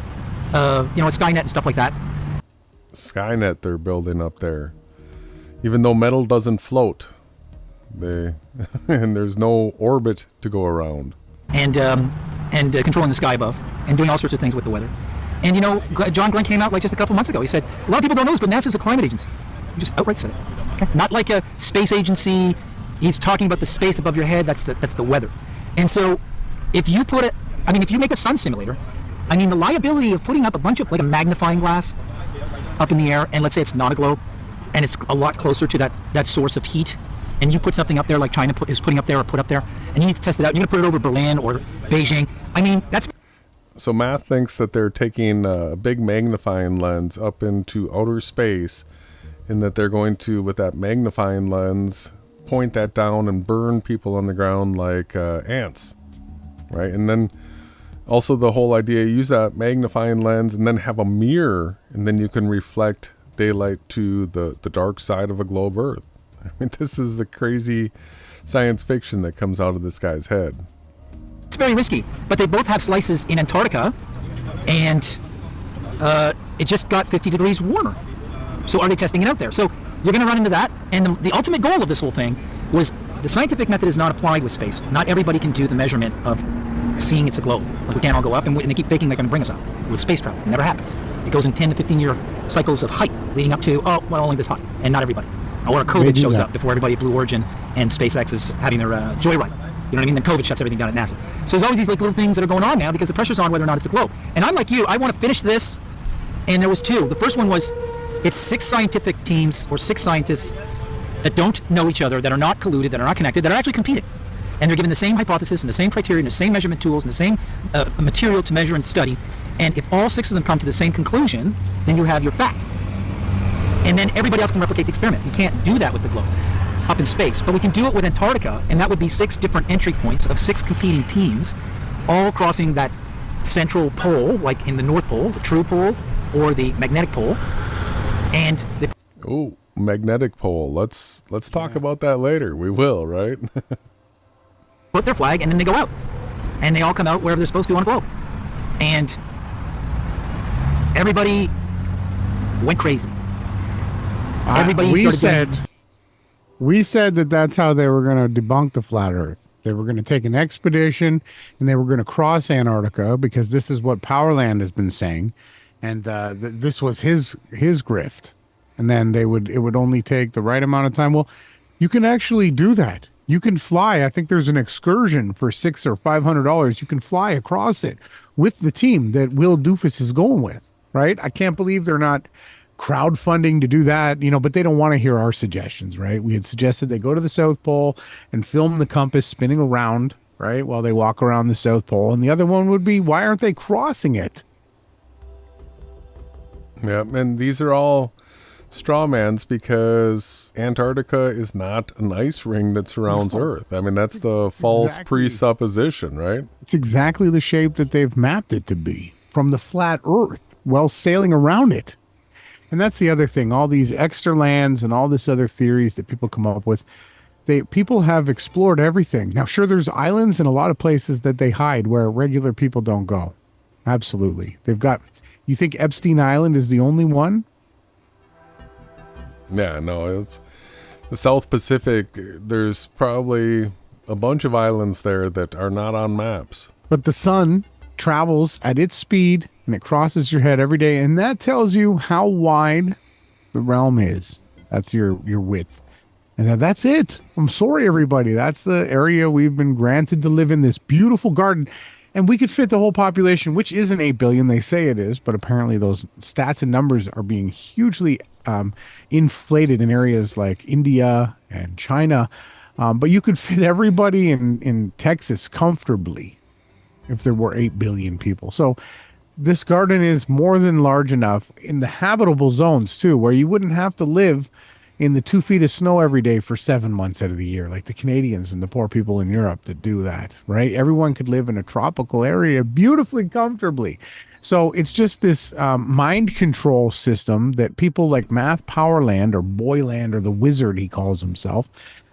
you know, a Skynet and stuff like that. Skynet they're building up there. Even though metal doesn't float, and there's no orbit to go around. And controlling the sky above and doing all sorts of things with the weather. And you know, John Glenn came out like just a couple months ago. He said, a lot of people don't know this, but NASA's a climate agency. He just outright said it. Okay? Not like a space agency. He's talking about the space above your head. That's the weather. And so if you put if you make a sun simulator, I mean, the liability of putting up a bunch of, like a magnifying glass up in the air, and let's say it's not a globe, and it's a lot closer to that source of heat, and you put something up there like China is putting up there or put up there, and you need to test it out, and you're going to put it over Berlin or Beijing. I mean, that's... So Matt thinks that they're taking a big magnifying lens up into outer space, and that they're going to, with that magnifying lens, point that down and burn people on the ground like ants, right? And then also the whole idea, use that magnifying lens and then have a mirror, and then you can reflect daylight to the dark side of a globe Earth. I mean, this is the crazy science fiction that comes out of this guy's head. It's very risky, but they both have slices in Antarctica, and it just got 50 degrees warmer. So are they testing it out there? So you're going to run into that, and the ultimate goal of this whole thing was the scientific method is not applied with space. Not everybody can do the measurement of seeing it's a globe. Like, we can't all go up, and they keep faking they're going to bring us up with space travel. It never happens. It goes in 10 to 15 year cycles of height leading up to, only this high, and not everybody. Or COVID shows up before everybody at Blue Origin and SpaceX is having their joyride. You know what I mean? Then COVID shuts everything down at NASA. So there's always these like little things that are going on now because the pressure's on whether or not it's a globe. And I'm like you, I want to finish this. And there was two. The first one was, it's 6 scientific teams or 6 scientists that don't know each other, that are not colluded, that are not connected, that are actually competing. And they're given the same hypothesis and the same criteria and the same measurement tools and the same material to measure and study. And if all 6 of them come to the same conclusion, then you have your fact. And then everybody else can replicate the experiment. We can't do that with the globe up in space, but we can do it with Antarctica, and that would be 6 different entry points of 6 competing teams, all crossing that central pole, like in the North Pole, the true pole, or the magnetic pole. And magnetic pole. Let's talk about that later. We will, right? Put their flag, and then they go out, and they all come out wherever they're supposed to on a globe, and everybody went crazy. We said that that's how they were going to debunk the flat Earth. They were going to take an expedition and they were going to cross Antarctica, because this is what Powerland has been saying, and this was his grift. And then it would only take the right amount of time. Well, you can actually do that. You can fly. I think there's an excursion for $600 or $500. You can fly across it with the team that Will Doofus is going with. Right? I can't believe they're not crowdfunding to do that, but they don't want to hear our suggestions, right? We had suggested they go to the South Pole and film the compass spinning around, right, while they walk around the South Pole. And the other one would be, why aren't they crossing it? Yeah, and these are all straw mans, because Antarctica is not an ice ring that surrounds Earth. I mean, that's the false presupposition, right? It's exactly the shape that they've mapped it to be from the flat Earth while sailing around it. And that's the other thing, all these extra lands and all this other theories that people come up with, people have explored everything. Now, sure, there's islands in a lot of places that they hide where regular people don't go. Absolutely. You think Epstein Island is the only one? Yeah, no, it's the South Pacific. There's probably a bunch of islands there that are not on maps. But the sun travels at its speed, and it crosses your head every day, and that tells you how wide the realm is. That's your width. And that's it. I'm sorry, everybody. That's the area we've been granted to live in, this beautiful garden. And we could fit the whole population, which isn't 8 billion. They say it is, but apparently those stats and numbers are being hugely inflated in areas like India and China. But you could fit everybody in Texas comfortably if there were 8 billion people. So this garden is more than large enough in the habitable zones too, where you wouldn't have to live in the 2 feet of snow every day for 7 months out of the year, like the Canadians and the poor people in Europe that do that, right? Everyone could live in a tropical area beautifully comfortably. So it's just this mind control system that people like Math Powerland or Boyland, or the Wizard he calls himself,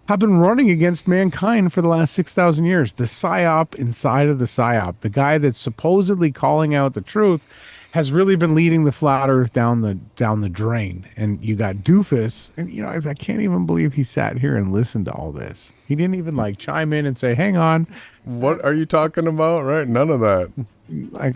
have been running against mankind for the last 6,000 years. The psyop inside of the psyop, the guy that's supposedly calling out the truth, has really been leading the flat earth down the drain. And you got Doofus, and you know, I can't even believe he sat here and listened to all this. He didn't even like chime in and say, hang on. What are you talking about? Right? None of that. Like,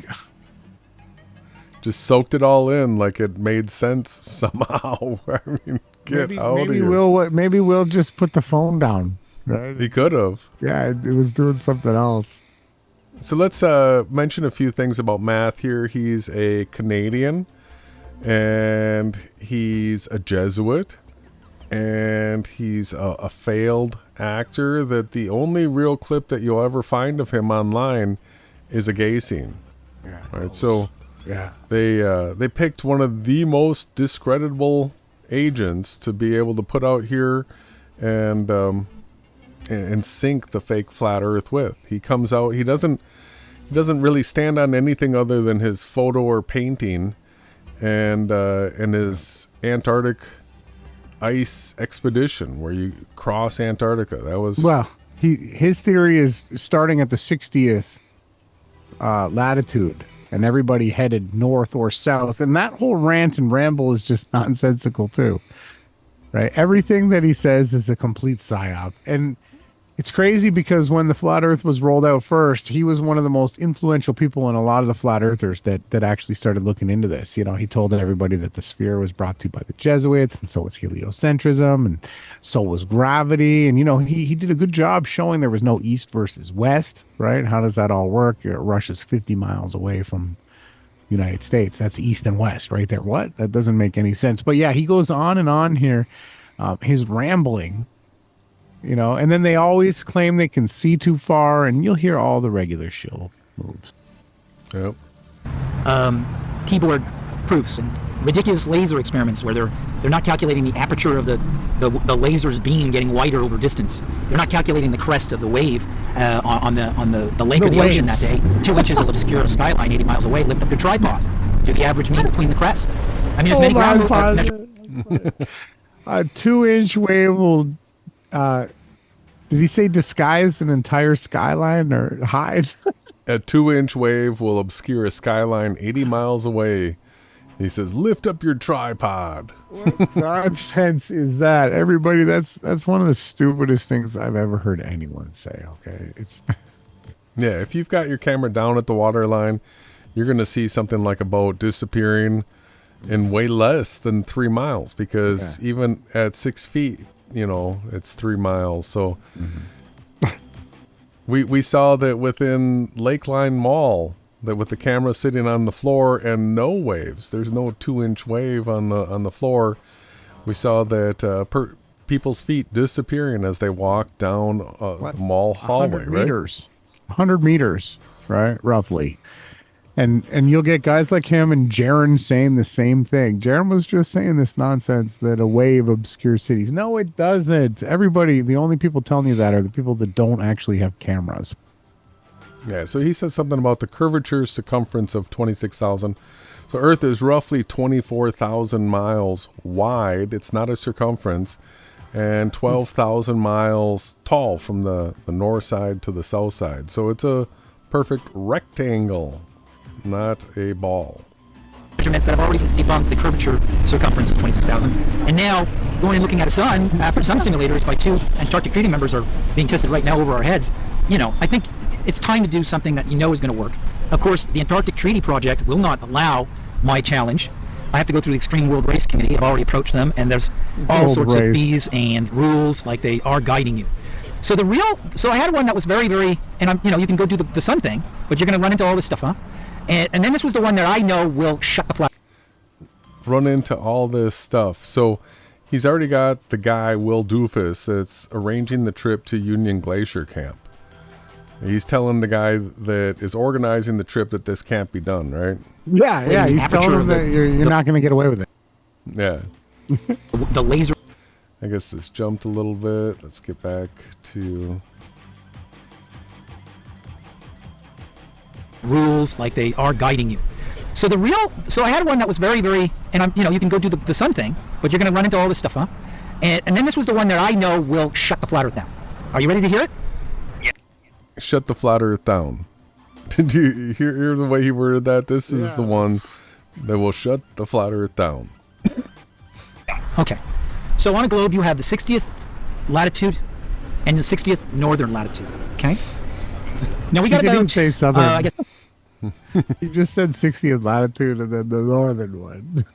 just soaked it all in like it made sense somehow. I mean, get out of here. Maybe we'll just put the phone down. Right? He could have. Yeah, it was doing something else. So let's mention a few things about Matt here. He's a Canadian, and he's a Jesuit, and he's a failed actor that the only real clip that you'll ever find of him online is a gay scene. Yeah. Right. So yeah, they picked one of the most discreditable agents to be able to put out here and sink the fake flat earth with. He comes out, he doesn't really stand on anything other than his photo or painting and his Antarctic ice expedition where you cross Antarctica. That was his theory is starting at the 60th latitude and everybody headed north or south, and that whole rant and ramble is just nonsensical too, right? Everything that he says is a complete psyop. And it's crazy because when the flat earth was rolled out first, he was one of the most influential people in a lot of the flat earthers that actually started looking into this. You know, he told everybody that the sphere was brought to by the Jesuits, and so was heliocentrism, and so was gravity. And, you know, he did a good job showing there was no east versus west, right? How does that all work? Russia's 50 miles away from the United States. That's east and west right there. What? That doesn't make any sense. But yeah, he goes on and on here. His rambling, you know, and then they always claim they can see too far, and you'll hear all the regular shill moves. Yep. Keyboard proofs and ridiculous laser experiments where they're not calculating the aperture of the laser's beam getting wider over distance. They're not calculating the crest of the wave on the lake or the ocean that day. 2 inches will obscure a skyline 80 miles away. Lift up your tripod. Do the average mean between the crest. I mean, there's many ground a 2-inch wave will. Did he say disguise an entire skyline or hide? A 2-inch wave will obscure a skyline 80 miles away. He says, lift up your tripod. What nonsense is that? Everybody, that's one of the stupidest things I've ever heard anyone say, okay? It's yeah, if you've got your camera down at the waterline, you're going to see something like a boat disappearing in way less than 3 miles, because even at 6 feet, you know, it's 3 miles. So we saw that within Lakeline Mall, that with the camera sitting on the floor and no waves, there's no 2-inch wave on the floor. We saw that people's feet disappearing as they walk down the mall hallway, 100 meters, right? Roughly. And you'll get guys like him and Jaron saying the same thing. Jaron was just saying this nonsense that a wave obscures cities. No, it doesn't. Everybody, the only people telling you that are the people that don't actually have cameras. Yeah, so he says something about the curvature circumference of 26,000. So Earth is roughly 24,000 miles wide. It's not a circumference. And 12,000 miles tall from the north side to the south side. So it's a perfect rectangle, not a ball. Measurements that have already debunked the curvature circumference of 26,000. And now, going and looking at a sun, after sun simulators by 2 Antarctic treaty members are being tested right now over our heads. You know, I think it's time to do something that you know is going to work. Of course, the Antarctic Treaty Project will not allow my challenge. I have to go through the Extreme World Race Committee. I've already approached them, and there's all sorts of fees and rules, like they are guiding you. So I had one that was very, very, and you can go do the sun thing, but you're going to run into all this stuff, huh? And then this was the one that I know will shut the flat. Run into all this stuff. So he's already got the guy, Will Doofus, that's arranging the trip to Union Glacier Camp. He's telling the guy that is organizing the trip that this can't be done, right? Yeah. He's telling him that you're not going to get away with it. Yeah. The laser. I guess this jumped a little bit. Let's get back to rules, like they are guiding you. So I had one that was very, very, and you can go do the sun thing, but you're going to run into all this stuff, huh? And then this was the one that I know will shut the flat Earth down. Are you ready to hear it? Shut the flat Earth down. Did you hear the way he worded that? This is the one that will shut the flat Earth down. Okay. So on a globe, you have the 60th latitude and the 60th northern latitude. Okay. Now we got You about. didn't say southern. I guess You just said 60th latitude and then the northern one.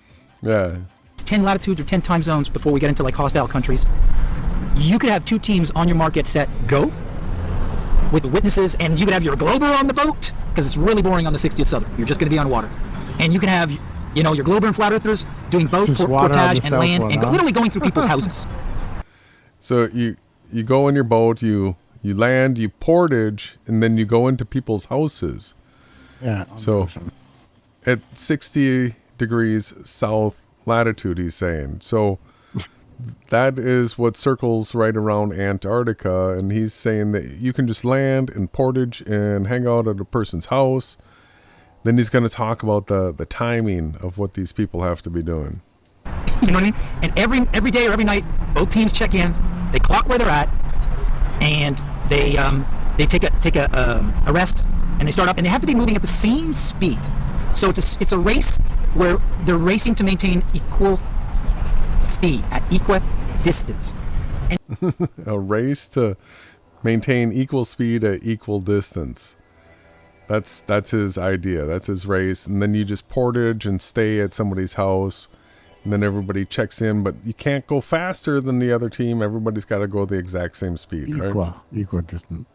Yeah. 10 latitudes or 10 time zones before we get into like hostile countries. You could have 2 teams on your mark, get set, go with the witnesses, and you could have your glober on the boat because it's really boring on the 60th southern. You're just going to be on water, and you can have your glober and flat earthers doing both Just water on portage the and south land, one, and huh? literally going through people's houses. So you go in your boat, you land, you portage, and then you go into people's houses. Yeah. So at 60 degrees south latitude, he's saying. So that is what circles right around Antarctica, and he's saying that you can just land and portage and hang out at a person's house. Then he's going to talk about the timing of what these people have to be doing. You know what I mean? And every day or every night, both teams check in. They clock where they're at, and they take a rest, and they start up, and they have to be moving at the same speed. So it's a race where they're racing to maintain equal speed at equal distance. And A race to maintain equal speed at equal distance. That's his idea. That's his race. And then you just portage and stay at somebody's house, and then everybody checks in, but you can't go faster than the other team. Everybody's got to go the exact same speed, right? Equal distance.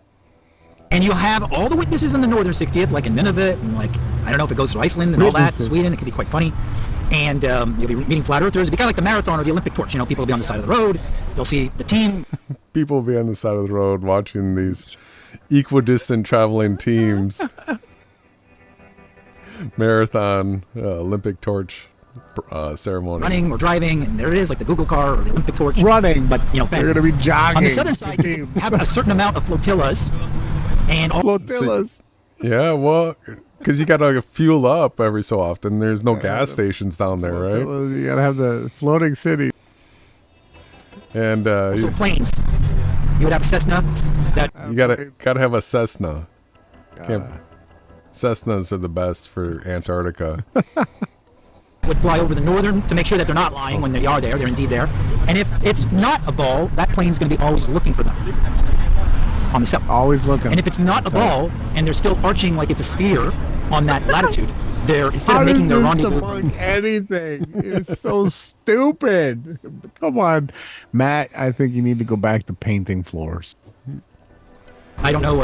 And you'll have all the witnesses in the northern 60th, like in Nunavut, and like, I don't know if it goes to Iceland and all that, Sweden, it could be quite funny. And you'll be meeting flat earthers. It'll be kind of like the marathon or the Olympic torch. People will be on the side of the road. You'll see the team. People will be on the side of the road watching these equidistant traveling teams. Marathon, Olympic torch ceremony. Running or driving, and there it is, like the Google car or the Olympic torch. Running. But, they're going to be jogging. On the southern side, you have a certain amount of flotillas. And all flotillas. Yeah, well, because you got to fuel up every so often. There's no gas stations down there, right? You got to have the floating city. And also planes. You would have Cessna. That you gotta have a Cessna. Cessnas are the best for Antarctica. would fly over the northern to make sure that they're not lying when they are there. They're indeed there. And if it's not a ball, that plane's going to be always looking for them on the south. Always looking. And if it's not a ball and they're still arching like it's a sphere on that latitude, they're instead of making their rendezvous. Debunk anything. It's so stupid. Come on, Matt. I think you need to go back to painting floors. I don't know,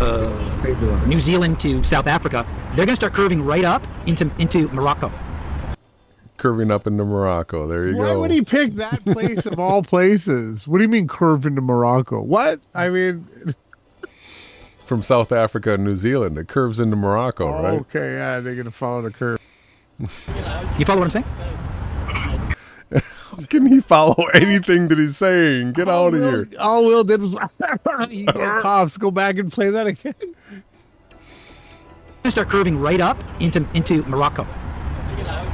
New Zealand to South Africa, they're going to start curving right up into Morocco. Curving up into Morocco. There you go. Why would he pick that place of all places? What do you mean curve into Morocco? What? I mean... From South Africa and New Zealand, it curves into Morocco, right? Okay, yeah, they're going to follow the curve. You follow what I'm saying? Can he follow anything that he's saying? Get out of here. All Will did was he get cops. Go back and play that again. Start curving right up into Morocco.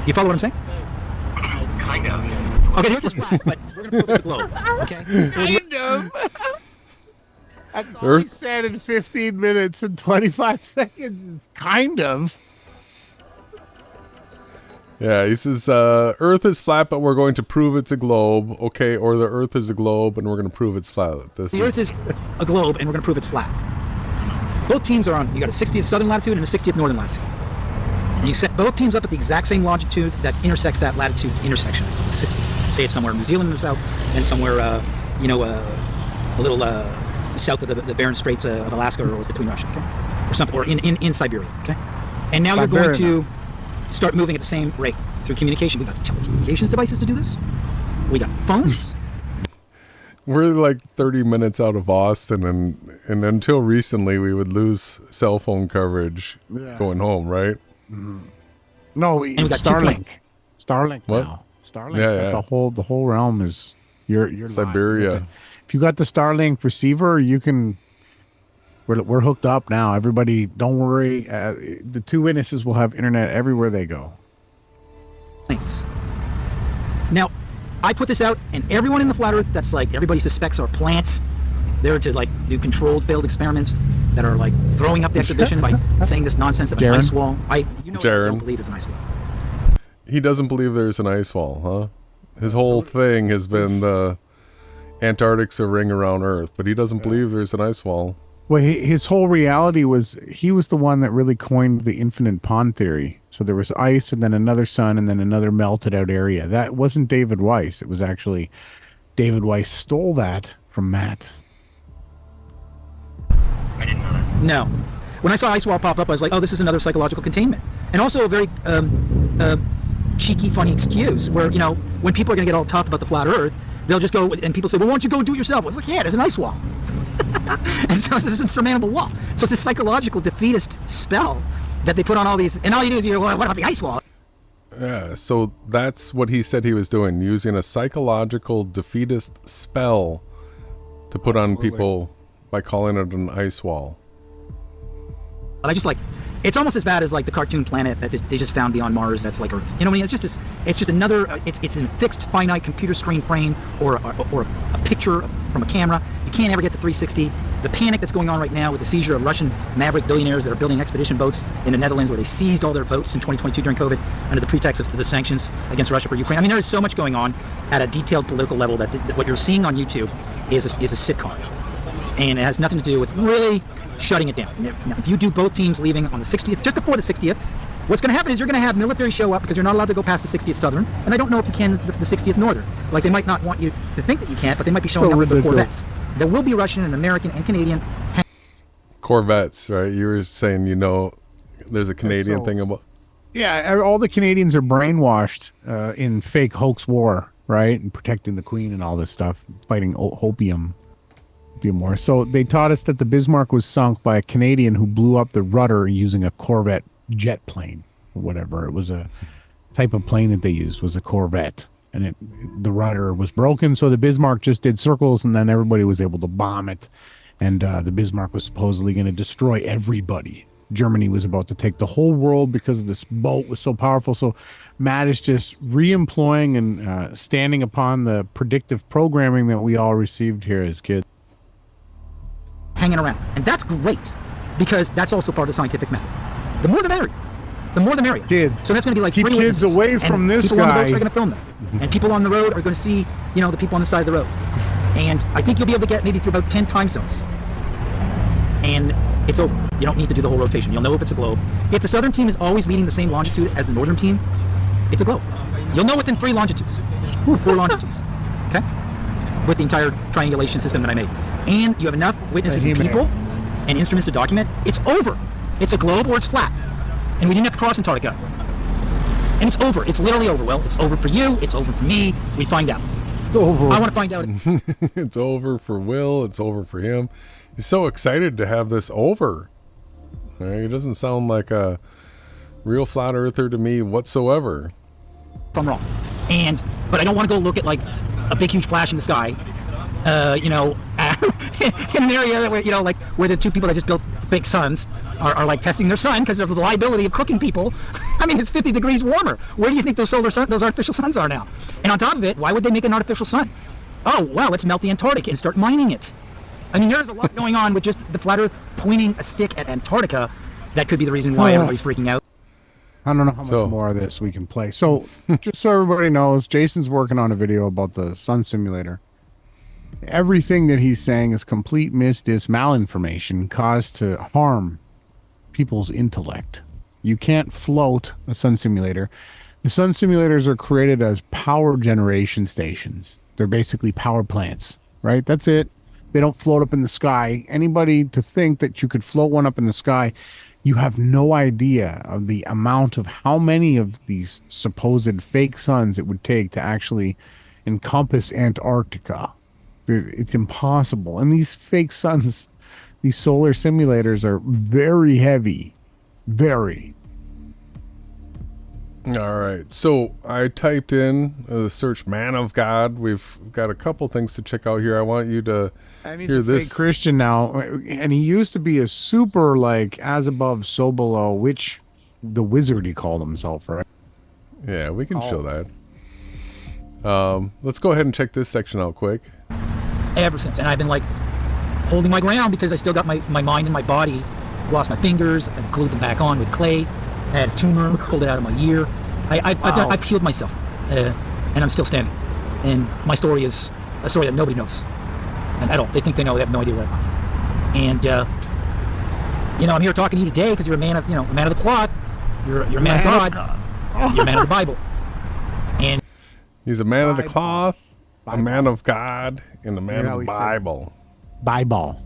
You follow what I'm saying? Kind of. Okay, here's this flat, but we're going to put the globe. Okay? Kind of. That's all he said in 15 minutes and 25 seconds. Kind of. Yeah, he says, Earth is flat, but we're going to prove it's a globe. Okay, or the Earth is a globe, and we're going to prove it's flat. The Earth is a globe, and we're going to prove it's flat. Both teams are on, you got a 60th southern latitude and a 60th northern latitude. And you set both teams up at the exact same longitude that intersects that latitude intersection. 60. Say it's somewhere in New Zealand in the south, and somewhere, a little south of the Barren Straits of Alaska or between Russia, okay? Or something, or in Siberia, okay? And now you're going to start moving at the same rate through communication. We got telecommunications devices to do this. We got phones. We're like 30 minutes out of Austin, and until recently, we would lose cell phone coverage going home, right? Mm-hmm. No, we got Starlink. Starlink what? now. Starlink. Yeah. The whole realm is your Siberia. line. If you got the Starlink receiver, you can. We're hooked up now. Everybody, don't worry. The two witnesses will have internet everywhere they go. Thanks. Now, I put this out, and everyone in the flat Earth that's like everybody suspects are plants. They're to like do controlled failed experiments that are like throwing up the exhibition by saying this nonsense of an ice wall. I don't believe there's an ice wall. He doesn't believe there's an ice wall, huh? His whole thing has been the Antarctic's a ring around Earth, but he doesn't believe there's an ice wall. Well, his whole reality was he was the one that really coined the infinite pond theory. So there was ice and then another sun and then another melted out area. That wasn't David Weiss. It was actually David Weiss stole that from Matt. I didn't know that. No. When I saw ice wall pop up, I was like, oh, this is another psychological containment. And also a very cheeky, funny excuse where, you know, when people are going to get all tough about the flat Earth, they'll just go, and people say, well, why don't you go do it yourself? I was like, yeah, there's an ice wall. And so it's this insurmountable wall. So it's a psychological defeatist spell that they put on all these, and all you do is you go, well, what about the ice wall? Yeah, so that's what he said he was doing, using a psychological defeatist spell to put on people by calling it an ice wall. I just like, it's almost as bad as like the cartoon planet that they just found beyond Mars that's like Earth. You know what I mean? It's just another, it's in a fixed finite computer screen frame or a picture from a camera. You can't ever get the 360. The panic that's going on right now with the seizure of Russian maverick billionaires that are building expedition boats in the Netherlands, where they seized all their boats in 2022 during COVID under the pretext of the sanctions against Russia for Ukraine. I mean, there is so much going on at a detailed political level that what you're seeing on YouTube is a sitcom. And it has nothing to do with really shutting it down. Now, if you do both teams leaving on the 60th, just before the 60th, what's going to happen is you're going to have military show up because you're not allowed to go past the 60th Southern, and I don't know if you can the 60th Northern. Like, they might not want you to think that you can't, but they might be showing up with their Corvettes. There will be Russian and American and Canadian Corvettes, right? You were saying, you know, there's a Canadian thing about... Yeah, all the Canadians are brainwashed in fake hoax war, right? And protecting the Queen and all this stuff, fighting opium. More. So they taught us that the Bismarck was sunk by a Canadian who blew up the rudder using a Corvette jet plane or whatever. It was a type of plane that they used, was a Corvette, and the rudder was broken. So the Bismarck just did circles, and then everybody was able to bomb it. And the Bismarck was supposedly going to destroy everybody. Germany was about to take the whole world because this boat was so powerful. So Matt is just re-employing and standing upon the predictive programming that we all received here as kids. Hanging around, and that's great because that's also part of the scientific method. The more the merrier. The more the merrier. Kids. So that's going to be like keep free kids witnesses. away from and this people guy. On the boats are going to film them, and people on the road are going to see, you know, the people on the side of the road. And I think you'll be able to get maybe through about 10 time zones, and it's over. You don't need to do the whole rotation. You'll know if it's a globe. If the southern team is always meeting the same longitude as the northern team, it's a globe. You'll know within 3 longitudes, 4 longitudes. Okay, with the entire triangulation system that I made, and you have enough witnesses and people and instruments to document, it's over. It's a globe or it's flat. And we didn't have to cross Antarctica. And it's over. It's literally over. Well, it's over for you. It's over for me. We find out. It's over. I want to find out. It's over for Will. It's over for him. He's so excited to have this over. Right? He doesn't sound like a real flat earther to me whatsoever. If I'm wrong. But I don't want to go look at like a big huge flash in the sky. You know, in an area where, you know, like where the 2 people that just built fake suns are like testing their sun because of the liability of cooking people. I mean, it's 50 degrees warmer. Where do you think those artificial suns are now? And on top of it, why would they make an artificial sun? Oh, well, let's melt the Antarctica and start mining it. I mean, there's a lot going on with just the flat Earth pointing a stick at Antarctica. That could be the reason why everybody's freaking out. I don't know how much more of this we can play. So, just so everybody knows, Jason's working on a video about the sun simulator. Everything that he's saying is complete malinformation caused to harm people's intellect. You can't float a sun simulator. The sun simulators are created as power generation stations. They're basically power plants, right? That's it. They don't float up in the sky. Anybody to think that you could float one up in the sky, you have no idea of the amount of how many of these supposed fake suns it would take to actually encompass Antarctica. It's impossible. And these fake suns, these solar simulators are very heavy. Very. All right. So I typed in the search "man of God." We've got a couple things to check out here. I want you to hear this. Fake Christian now, and he used to be a super like as above, so below, which the wizard he called himself, right? Yeah, we can show that. Let's go ahead and check this section out quick. Ever since. And I've been like holding my ground because I still got my mind and my body. I've lost my fingers. I've glued them back on with clay. I had a tumor, pulled it out of my ear. I've healed myself, and I'm still standing. And my story is a story that nobody knows. And at all. They think they know, they have no idea what I'm on. And, you know, I'm here talking to you today because you're a man of, you know, a man of the cloth. You're a man of God. You're a man of the Bible. And he's a man of the cloth, a man of God, and a man of the Bible. Bible.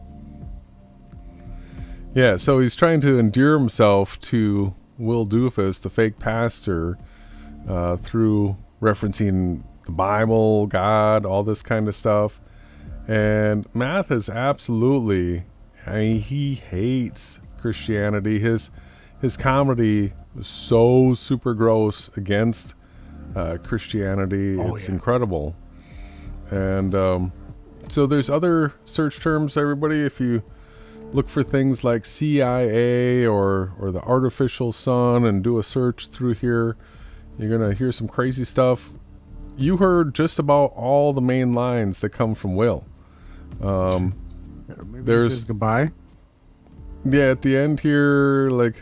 Yeah, so he's trying to endear himself to Will Doofus, the fake pastor, through referencing the Bible, God, all this kind of stuff. And Math is absolutely, I mean, he hates Christianity. His comedy is so super gross against Christianity. It's incredible. And so there's other search terms, everybody. If you look for things like CIA or the artificial sun and do a search through here, you're going to hear some crazy stuff. You heard just about all the main lines that come from Will. There's goodbye. Yeah, at the end here, like,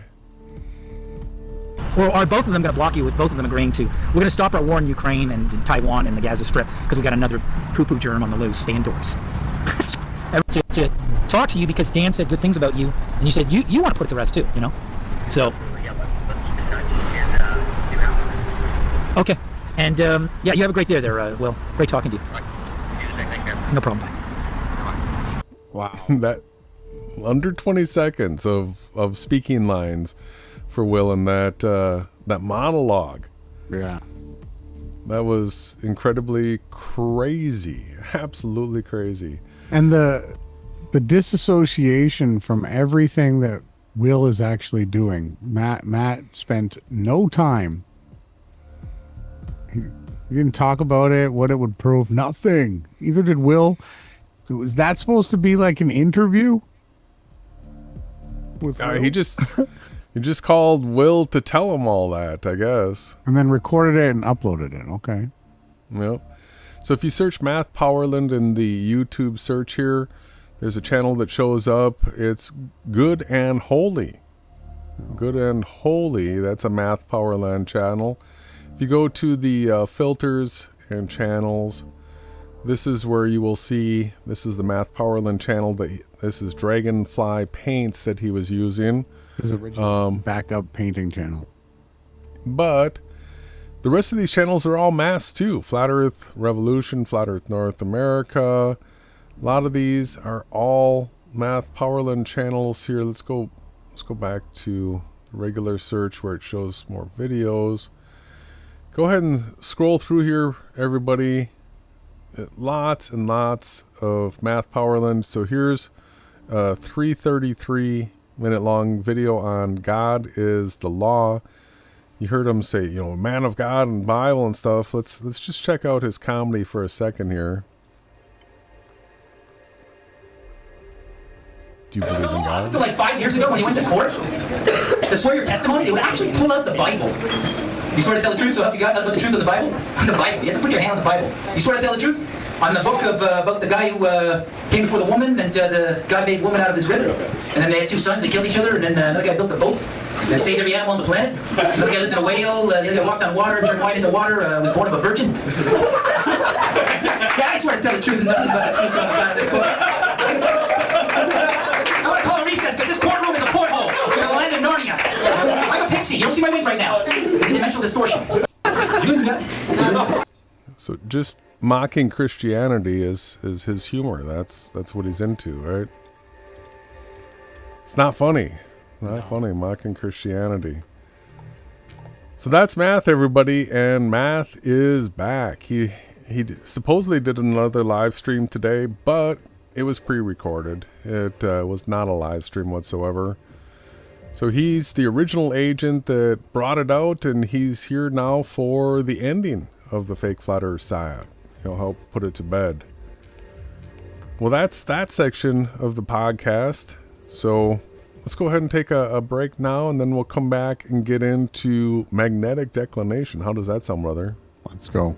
or are both of them going to block you with both of them agreeing to, we're going to stop our war in Ukraine and in Taiwan and the Gaza Strip because we got another poo-poo germ on the loose, stay indoors. to talk to you because Dan said good things about you, and you said you want to put it to rest too, you know? So, okay. And, yeah, you have a great day there, Will. Great talking to you. No problem. Bye. Wow. That under 20 seconds of speaking lines for Will in that monologue. Yeah. That was incredibly crazy. Absolutely crazy. And the disassociation from everything that Will is actually doing. Matt spent no time. He didn't talk about it, what it would prove. Nothing. Either did Will. Was that supposed to be like an interview? With he just called Will to tell him all that, I guess. And then recorded it and uploaded it. Okay. Yep. So if you search Math Powerland in the YouTube search here, there's a channel that shows up. It's Good and Holy. Good and Holy. That's a Math Powerland channel. If you go to the filters and channels, this is where you will see, this is the Math Powerland channel. This is Dragonfly paints that he was using. His original backup painting channel. But the rest of these channels are all masked too. Flat Earth Revolution, Flat Earth North America. A lot of these are all Math Powerland channels here. Let's go back to regular search where it shows more videos. Go ahead and scroll through here, everybody. Lots and lots of Math Powerland. So here's a 333-minute long video on God is the Law. You heard him say, you know, man of God and Bible and stuff. Let's just check out his comedy for a second here. Do you believe in God? Up to like 5 years ago when you went to court to swear your testimony, they would actually pull out the Bible. You swear to tell the truth, so help you God, nothing but the truth of the Bible? The Bible. You have to put your hand on the Bible. You swear to tell the truth? On the book of about the guy who came before the woman, and the God made woman out of his rib. And then they had 2 sons, they killed each other, and then another guy built a boat and saved every animal on the planet. Another guy lived in a whale, the other guy walked on water, turned wine into water, was born of a virgin. Yeah, I swear to tell the truth and nothing but the truth, so help me God in this book. I want to call a recess because this courtroom is a porthole to the land of Narnia. I'm a pixie. You don't see my wings right now. It's a dimensional distortion. So just mocking Christianity is his humor. That's what he's into, right? It's not funny. Not funny mocking Christianity. So that's Math, everybody, and Math is back. He supposedly did another live stream today, but it was pre-recorded. It was not a live stream whatsoever. So he's the original agent that brought it out, and he's here now for the ending of the fake flat earth science. He'll help put it to bed. Well, that's that section of the podcast. So let's go ahead and take a break now, and then we'll come back and get into magnetic declination. How does that sound, brother? Let's go.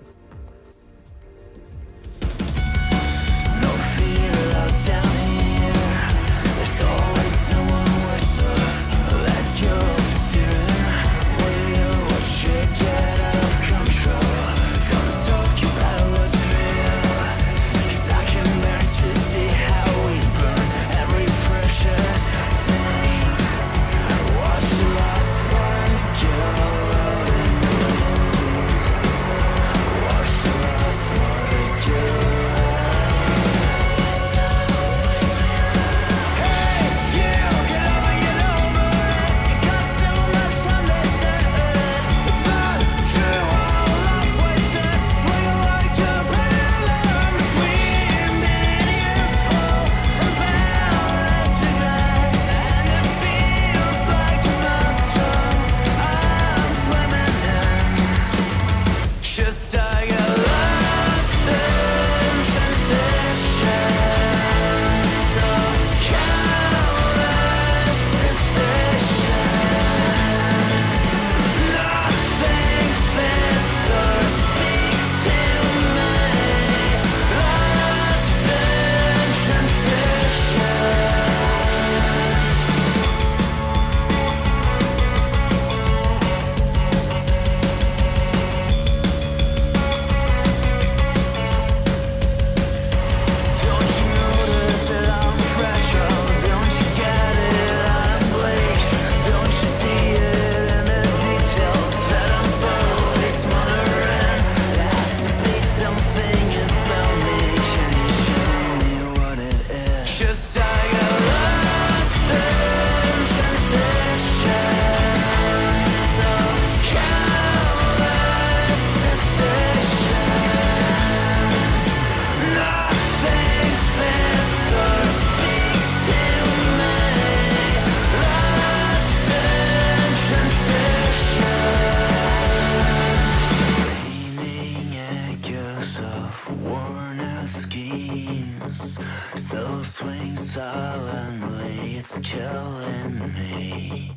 silently, it's killing me.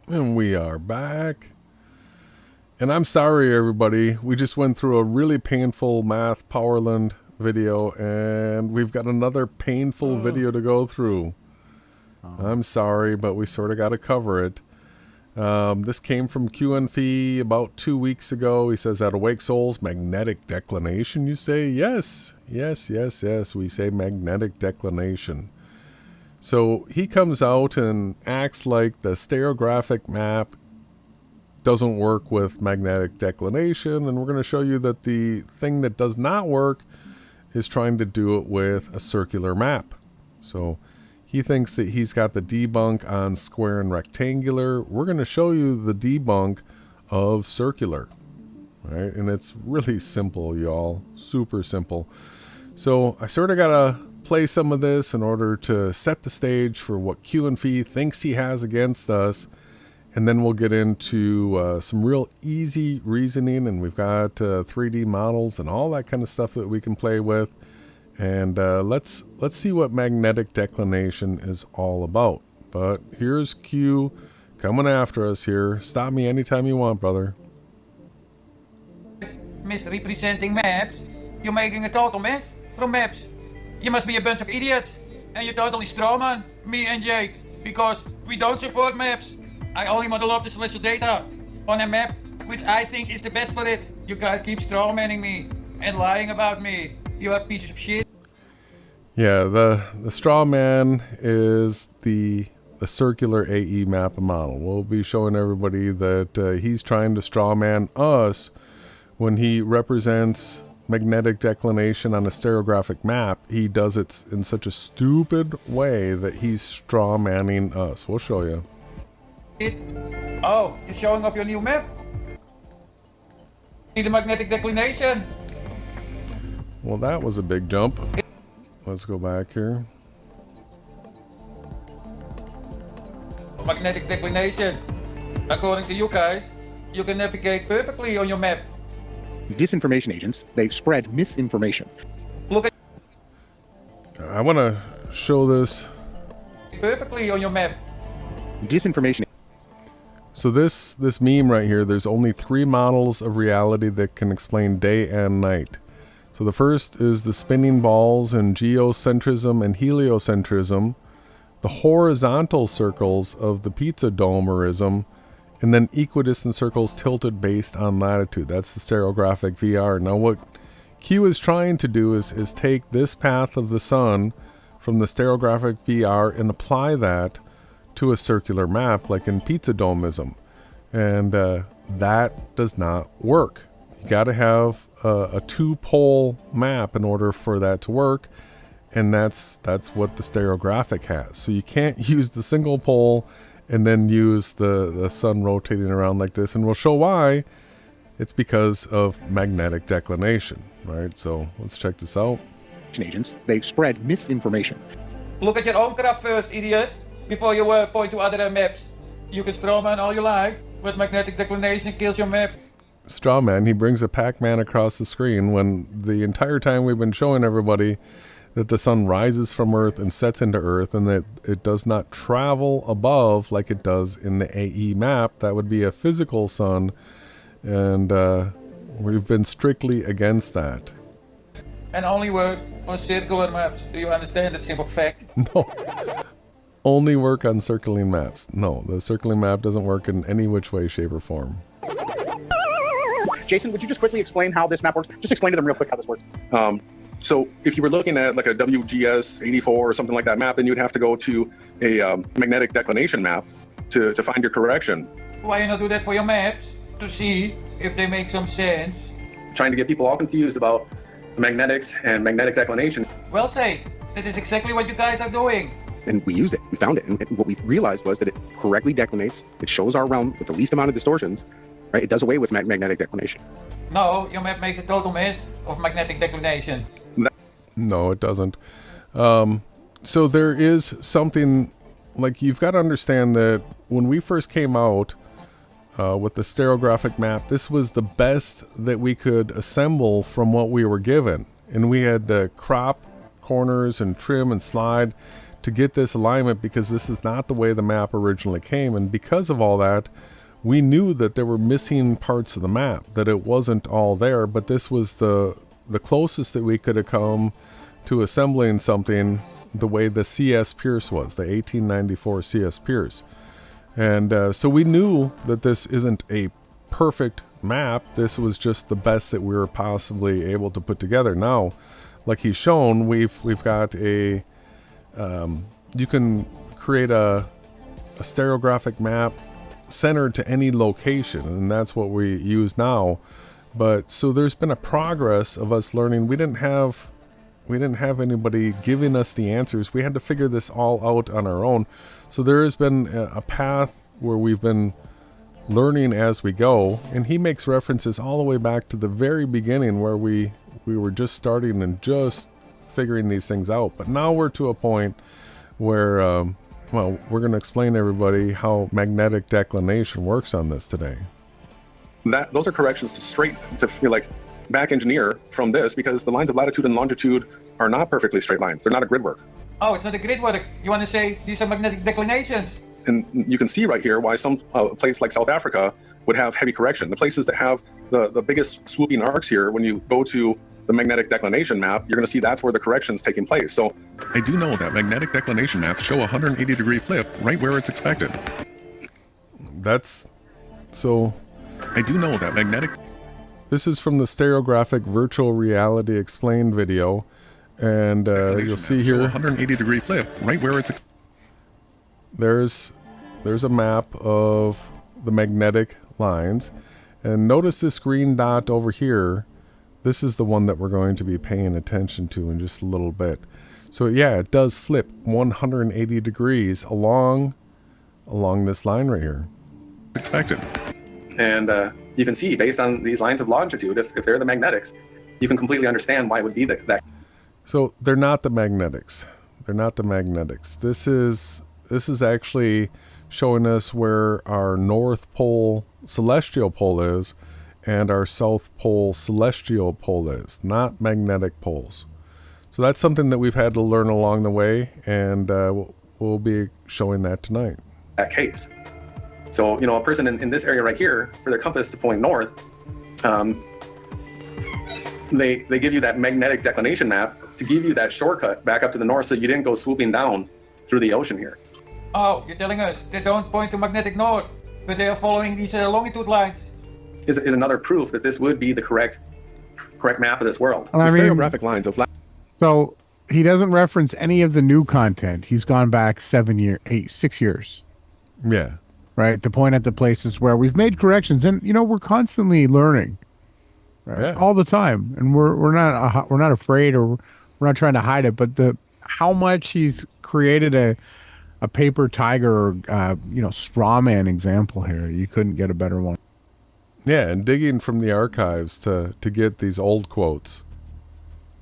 And we are back. And I'm sorry, everybody. We just went through a really painful math Powerland video, and we've got another painful video to go through. I'm sorry, but we sort of got to cover it. This came from QNFee about 2 weeks ago. He says, "At Awake Souls, magnetic declination, you say?" Yes, yes, yes, yes. We say magnetic declination. So he comes out and acts like the stereographic map doesn't work with magnetic declination, and we're going to show you that the thing that does not work is trying to do it with a circular map. So he thinks that he's got the debunk on square and rectangular. We're going to show you the debunk of circular, right? And it's really simple, y'all. Super simple. So I sort of got to play some of this in order to set the stage for what QNFee thinks he has against us, and then we'll get into some real easy reasoning, and we've got 3D models and all that kind of stuff that we can play with. And let's see what magnetic declination is all about. But here's Q coming after us here. Stop me anytime you want, brother. Misrepresenting maps. You're making a total mess from maps. You must be a bunch of idiots, and you totally strawman me and Jake, because we don't support maps. I only model up the celestial data on a map, which I think is the best for it. You guys keep strawmanning me and lying about me. You are pieces of shit. Yeah, the straw man is the circular AE map model. We'll be showing everybody that he's trying to straw man us when he represents magnetic declination on a stereographic map. He does it in such a stupid way that he's straw manning us. We'll show you. Oh, you're showing off your new map? The magnetic declination. Well, that was a big jump. Let's go back here. Magnetic declination. According to you guys, you can navigate perfectly on your map. Disinformation agents, they spread misinformation. Look at I want to show this perfectly on your map. Disinformation. So this meme right here, there's only 3 models of reality that can explain day and night. So the first is the spinning balls and geocentrism and heliocentrism, the horizontal circles of the pizza domerism, and then equidistant circles tilted based on latitude. That's the stereographic VR. Now what Q is trying to do is take this path of the sun from the stereographic VR and apply that to a circular map like in pizza domism. And that does not work. You got to have a 2-pole map in order for that to work. And that's what the stereographic has. So you can't use the single pole and then use the sun rotating around like this, and we'll show why. It's because of magnetic declination, right? So let's check this out. Agents, they spread misinformation. Look at your own crap first, idiot, before you point to other maps. You can strawman all you like, but magnetic declination kills your map. Strawman, he brings a Pac-Man across the screen when the entire time we've been showing everybody that the sun rises from Earth and sets into Earth, and that it does not travel above like it does in the AE map. That would be a physical sun, and we've been strictly against that. And only work on circular maps. Do you understand that simple fact? No. Only work on circling maps. No, the circling map doesn't work in any which way, shape, or form. Jason, would you just quickly explain how this map works? Just explain to them real quick how this works. So if you were looking at like a WGS 84 or something like that map, then you'd have to go to a magnetic declination map to find your correction. Why you not do that for your maps? To see if they make some sense? Trying to get people all confused about magnetics and magnetic declination. Well said. That is exactly what you guys are doing. And we used it. We found it. And what we realized was that it correctly declinates. It shows our realm with the least amount of distortions. Right? It does away with magnetic declination. No, your map makes a total mess of magnetic declination. No, it doesn't. So there is something, like, you've got to understand that when we first came out with the stereographic map, this was the best that we could assemble from what we were given. And we had to crop corners and trim and slide to get this alignment, because this is not the way the map originally came. And because of all that, we knew that there were missing parts of the map, that it wasn't all there, but this was the closest that we could have come to assembling something the way the CS Pierce was, the 1894 CS Pierce. And so we knew that this isn't a perfect map. This was just the best that we were possibly able to put together. Now, like he's shown, we've got a you can create a stereographic map centered to any location, and that's what we use now. But so there's been a progress of us learning. We didn't have anybody giving us the answers. We had to figure this all out on our own. So there has been a path where we've been learning as we go, and he makes references all the way back to the very beginning, where we were just starting and just figuring these things out. But now we're to a point where well, we're going to explain to everybody how magnetic declination works on this today. Those are corrections to like back engineer from this, because the lines of latitude and longitude are not perfectly straight lines. They're not a grid work. Oh, it's not a grid work. You want to say these are magnetic declinations? And you can see right here why some place like South Africa would have heavy correction. The places that have the biggest swooping arcs here, when you go to the magnetic declination map, you're going to see that's where the correction's taking place. So I do know that magnetic declination maps show a 180-degree flip right where it's expected. That's so. I do know that magnetic. This is from the Stereographic Virtual Reality Explained video, and you'll see here 180-degree flip right where it's. There's a map of the magnetic lines, and notice this green dot over here. This is the one that we're going to be paying attention to in just a little bit. So yeah, it does flip 180 degrees along this line right here. Expected. And you can see, based on these lines of longitude, if they're the magnetics, you can completely understand why it would be that. So they're not the magnetics. They're not the magnetics. This is actually showing us where our North Pole celestial pole is and our South Pole celestial pole is, not magnetic poles. So that's something that we've had to learn along the way, and we'll be showing that tonight. That case. So, you know, a person in this area right here, for their compass to point north, they give you that magnetic declination map to give you that shortcut back up to the north, so you didn't go swooping down through the ocean here. Oh, you're telling us they don't point to magnetic north, but they are following these longitude lines. Is another proof that this would be the correct map of this world. I The mean, stereographic lines of so he doesn't reference any of the new content. He's gone back 6 years. Yeah. Right. To point at the places where we've made corrections, and you know, we're constantly learning, right? Yeah. All the time, and we're not afraid, or we're not trying to hide it. But how much he's created a paper tiger, or straw man example here. You couldn't get a better one. Yeah, and digging from the archives to get these old quotes.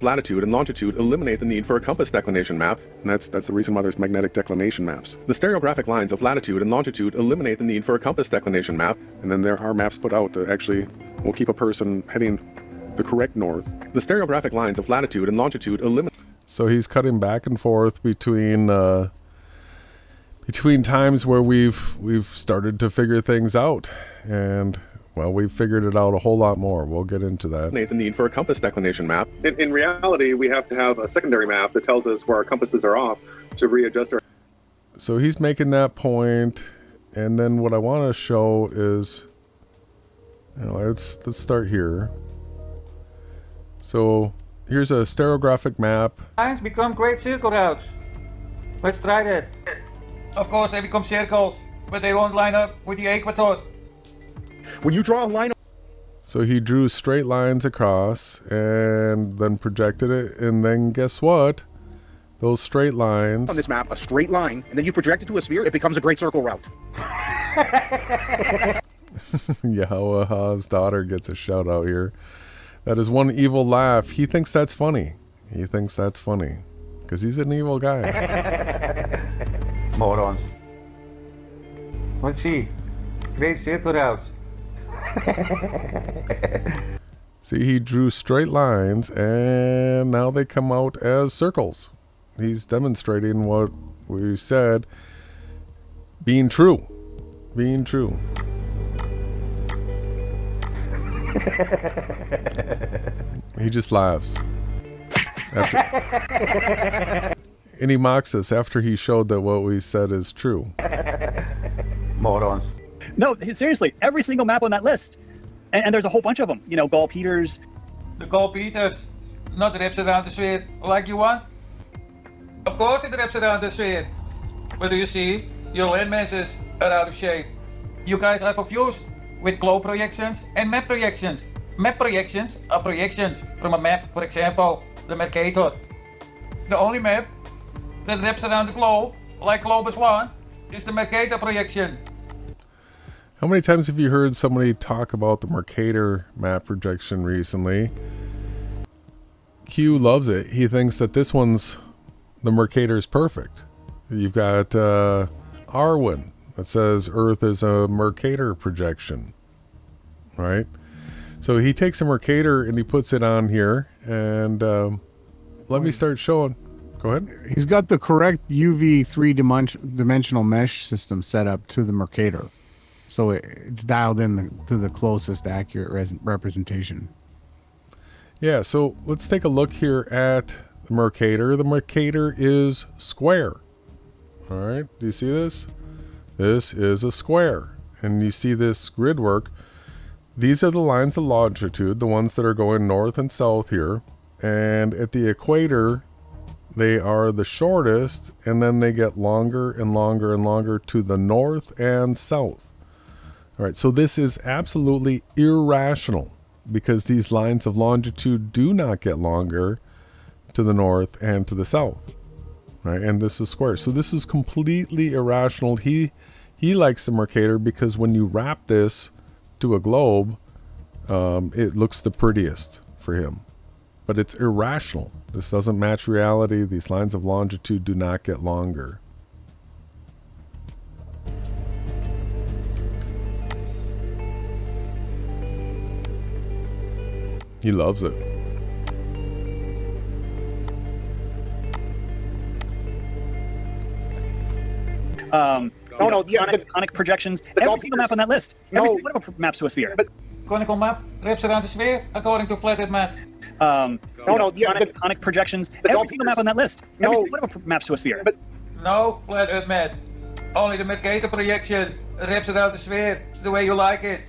latitude and longitude eliminate the need for a compass declination map, and that's the reason why there's magnetic declination maps. The stereographic lines of latitude and longitude eliminate the need for a compass declination map, and then there are maps put out that actually will keep a person heading the correct north. The stereographic lines of latitude and longitude eliminate. So he's cutting back and forth between times where we've started to figure things out, and well, we've figured it out a whole lot more. We'll get into that. The need for a compass declination map. In reality, we have to have a secondary map that tells us where our compasses are off to readjust our. So he's making that point, and then what I want to show is Now let's start here. So here's a stereographic map. Lines become great circle routes. Let's try that. Of course, they become circles, but they won't line up with the equator. When you draw a line, So he drew straight lines across and then projected it, and then guess what? Those straight lines on this map, a straight line, and then you project it to a sphere, it becomes a great circle route. Yahawashai's daughter gets a shout out here. That is one evil laugh. He thinks that's funny. He thinks that's funny because he's an evil guy. Morons. Let's see. Great circle routes. See, he drew straight lines and now they come out as circles. He's demonstrating what we said being true. Being true. He just laughs. And he mocks us after he showed that what we said is true. Morons. No, seriously, every single map on that list. And there's a whole bunch of them. You know, Gall Peters. The Gall Peters. Not wraps around the sphere like you want. Of course it wraps around the sphere. But do you see? Your land masses are out of shape. You guys are confused with globe projections and map projections. Map projections are projections from a map, for example, the Mercator. The only map that wraps around the globe, like Globus 1, is the Mercator projection. How many times have you heard somebody talk about the Mercator map projection recently? Q loves it. He thinks that this one's, the Mercator is perfect. You've got Arwen that says Earth is a Mercator projection, right? So he takes a Mercator and he puts it on here, and let me start showing. Go ahead. He's got the correct UV three-dimensional mesh system set up to the Mercator. So it's dialed in to the closest accurate representation. Yeah, so let's take a look here at the Mercator. The Mercator is square. All right, do you see this? This is a square. And you see this grid work. These are the lines of longitude, the ones that are going north and south here. And at the equator, they are the shortest, and then they get longer and longer and longer to the north and south. All right, so this is absolutely irrational because these lines of longitude do not get longer to the north and to the south. Right, and this is square. So this is completely irrational. He likes the Mercator because when you wrap this to a globe, it looks the prettiest for him. But it's irrational. This doesn't match reality. These lines of longitude do not get longer. He loves it. Conic projections. Every single map on that list. Every single one of them maps to a sphere. But conical map wraps around the sphere according to flat-earth map. Conic projections. Every single map on that list. Every single one of them maps to a sphere. No flat-earth map. Only the Mercator projection wraps around the sphere the way you like it.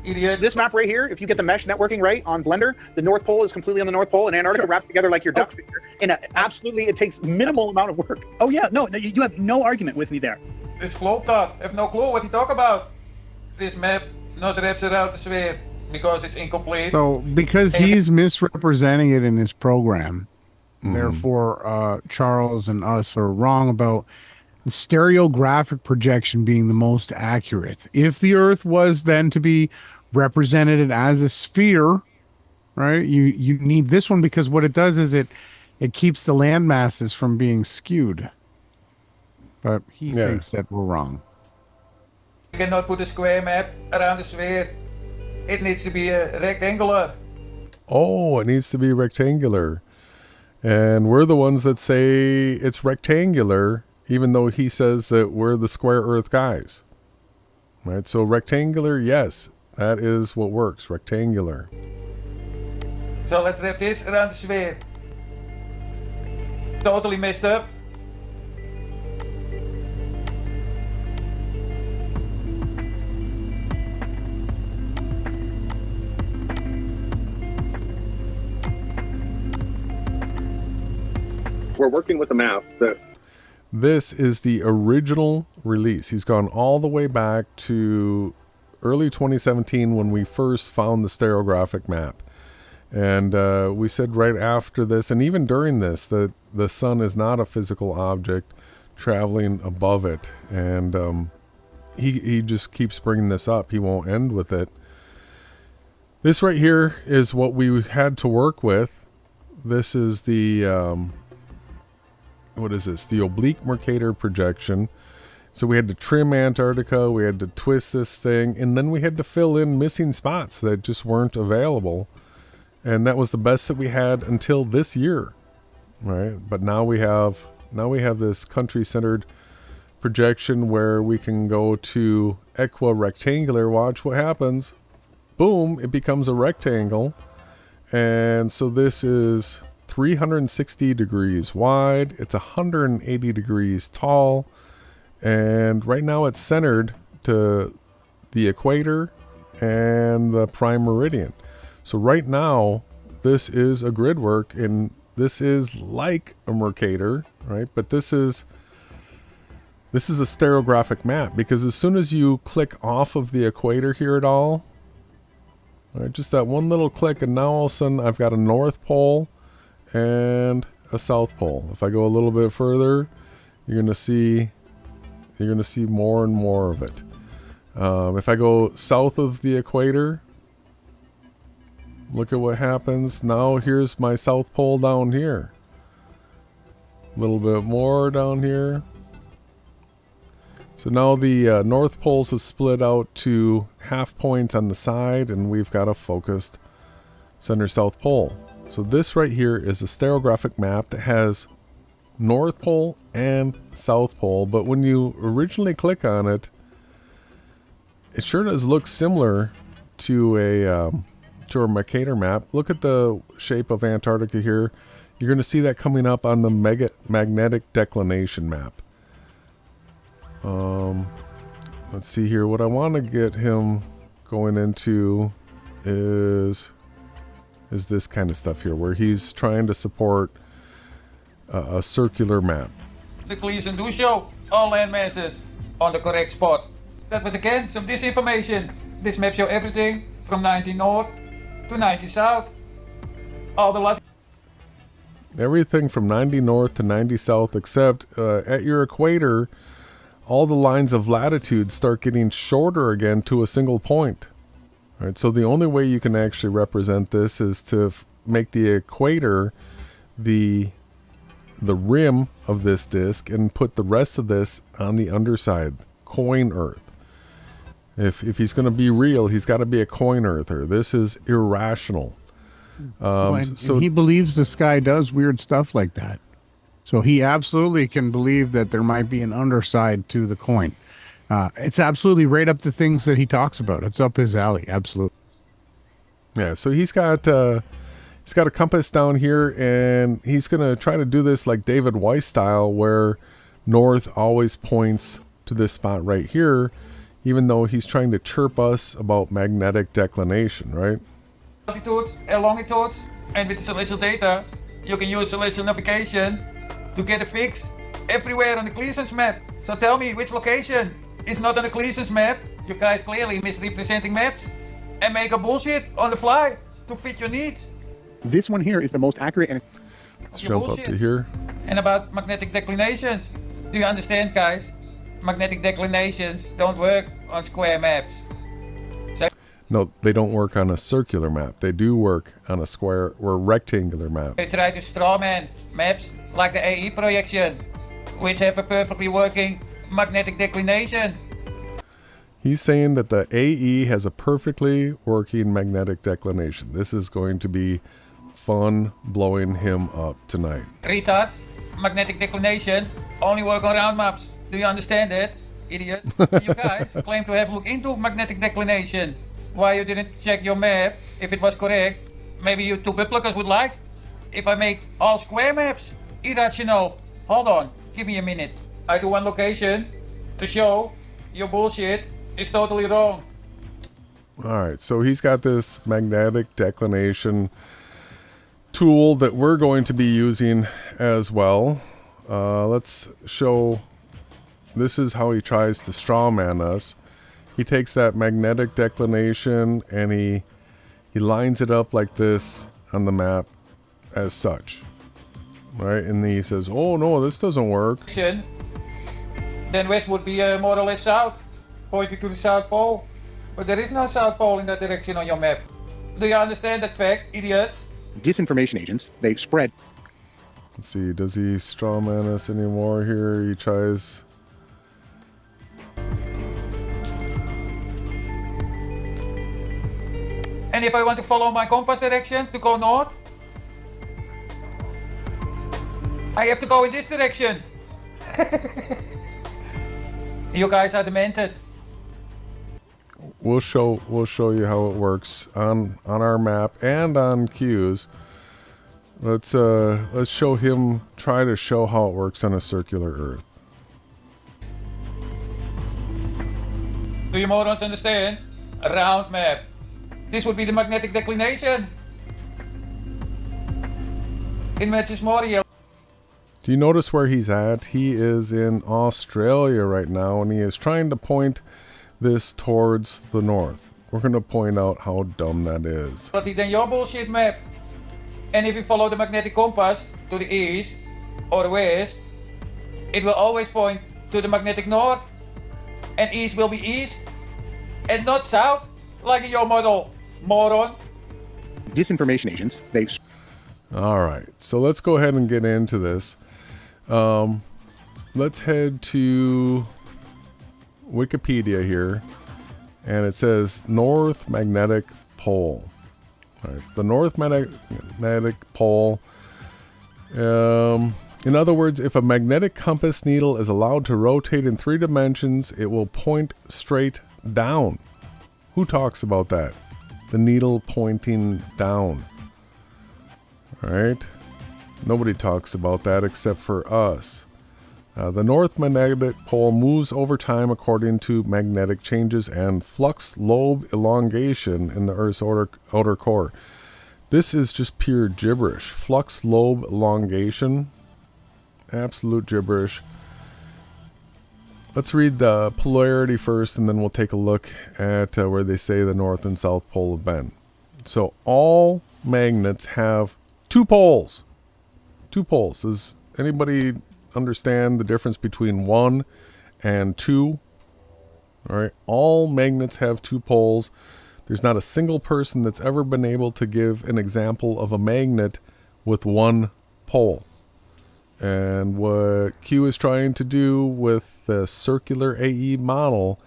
Idiot. This map right here, if you get the mesh networking right on Blender, the North Pole is completely on the North Pole, and Antarctica wrapped together like your duck finger. And absolutely, it takes minimal amount of work. Oh yeah, no, you have no argument with me there. This globe top have no clue what he talk about. This map not wraps around the sphere because it's incomplete. So because he's misrepresenting it in his program, therefore Charles and us are wrong about the stereographic projection being the most accurate. If the Earth was then to be represented as a sphere, right, you need this one because what it does is it keeps the land masses from being skewed. But he thinks that we're wrong. You cannot put a square map around the sphere. It needs to be a rectangular. Oh, it needs to be rectangular. And we're the ones that say it's rectangular, even though he says that we're the square Earth guys. Right? So rectangular, yes, that is what works. Rectangular. So let's wrap this around the sphere. Totally messed up. we're working with a map that... This is the original release. He's gone all the way back to early 2017 when we first found the stereographic map. And we said right after this, and even during this, that the sun is not a physical object traveling above it. And he just keeps bringing this up. He won't end with it. This right here is what we had to work with. This is the... what is this? The oblique Mercator projection. So we had to trim Antarctica, we had to twist this thing, and then we had to fill in missing spots that just weren't available. And that was the best that we had until this year, right? But now we have this country-centered projection where we can go to equirectangular. Watch what happens. Boom, it becomes a rectangle. And so this is 360 degrees wide. It's 180 degrees tall. And right now it's centered to the equator and the prime meridian. So right now this is a grid work, and this is like a Mercator, right? But this is a stereographic map, because as soon as you click off of the equator here at all, right, just that one little click, and now all of a sudden I've got a North Pole and a South Pole. If I go a little bit further, you're gonna see more and more of it. If I go south of the equator, look at what happens. Now here's my South Pole down here. A little bit more down here. So now the North Poles have split out to half points on the side, and we've got a focused center South Pole. So this right here is a stereographic map that has North Pole and South Pole, but when you originally click on it, it sure does look similar to a Mercator map. Look at the shape of Antarctica here. You're going to see that coming up on the magnetic declination map. Let's see here. What I want to get him going into is this kind of stuff here, where he's trying to support a circular map. The Gleason do show all land masses on the correct spot. That was again some disinformation. This map shows everything from 90 north to 90 south. All the Everything from 90 north to 90 south, except at your equator, all the lines of latitude start getting shorter again to a single point. All right, so the only way you can actually represent this is to make the equator the rim of this disc and put the rest of this on the underside, coin Earth. If he's going to be real, he's got to be a coin Earther. This is irrational. So he believes the sky does weird stuff like that. So he absolutely can believe that there might be an underside to the coin. It's absolutely right up the things that he talks about. It's up his alley. Absolutely. Yeah. So he's got a compass down here, and he's going to try to do this like David Weiss style, where north always points to this spot right here, even though he's trying to chirp us about magnetic declination, right? Latitudes and longitudes, and with the celestial data, you can use celestial navigation to get a fix everywhere on the Gleason's map. So tell me, which location is not on the Gleason's map? You guys clearly misrepresenting maps and make a bullshit on the fly to fit your needs. This one here is the most accurate. And let's jump up to here. And about magnetic declinations, do you understand, guys? Magnetic declinations don't work on square maps. No, they don't work on a circular map. They do work on a square or rectangular map. They try to strawman maps like the AE projection, which have a perfectly working magnetic declination. He's saying that the AE has a perfectly working magnetic declination. This is going to be fun blowing him up tonight. Retards, magnetic declination only work on round maps. Do you understand that, idiot? You guys claim to have looked into magnetic declination. Why you didn't check your map if it was correct? Maybe you two biblicals would like? If I make all square maps irrational. Hold on, give me a minute. I do one location to show your bullshit is totally wrong. All right, so he's got this magnetic declination tool that we're going to be using as well. Let's show. This is how he tries to strawman us. He takes that magnetic declination and he lines it up like this on the map as such, right? And then he says, oh no, this doesn't work. Then west would be more or less south, pointing to the South Pole. But there is no South Pole in that direction on your map. Do you understand that fact, idiots? Disinformation agents, they spread. Let's see, does he strawman us anymore here? He tries. And if I want to follow my compass direction to go north, I have to go in this direction. You guys are demented. We'll show you how it works on our map and on Q's. Let's show him, try to show how it works on a circular Earth. Do you morons understand? A round map. This would be the magnetic declination. It matches more real. Do you notice where he's at? He is in Australia right now, and he is trying to point this towards the north. We're going to point out how dumb that is. Than your bullshit map. And if you follow the magnetic compass to the east or west, it will always point to the magnetic north. And east will be east and not south, like in your model, moron. Disinformation agents, they... Alright, so let's go ahead and get into this. Let's head to Wikipedia here, and it says North Magnetic Pole. All right, the North Magnetic Pole. In other words, if a magnetic compass needle is allowed to rotate in 3 dimensions, it will point straight down. Who talks about that? The needle pointing down. All right. Nobody talks about that except for us. The North Magnetic Pole moves over time according to magnetic changes and flux lobe elongation in the Earth's outer core. This is just pure gibberish. Flux lobe elongation. Absolute gibberish. Let's read the polarity first, and then we'll take a look at where they say the North and South Pole have been. So all magnets have 2 poles. 2 poles. Does anybody understand the difference between 1 and 2? All right. All magnets have 2 poles. There's not a single person that's ever been able to give an example of a magnet with 1 pole. And what Q is trying to do with the circular AE model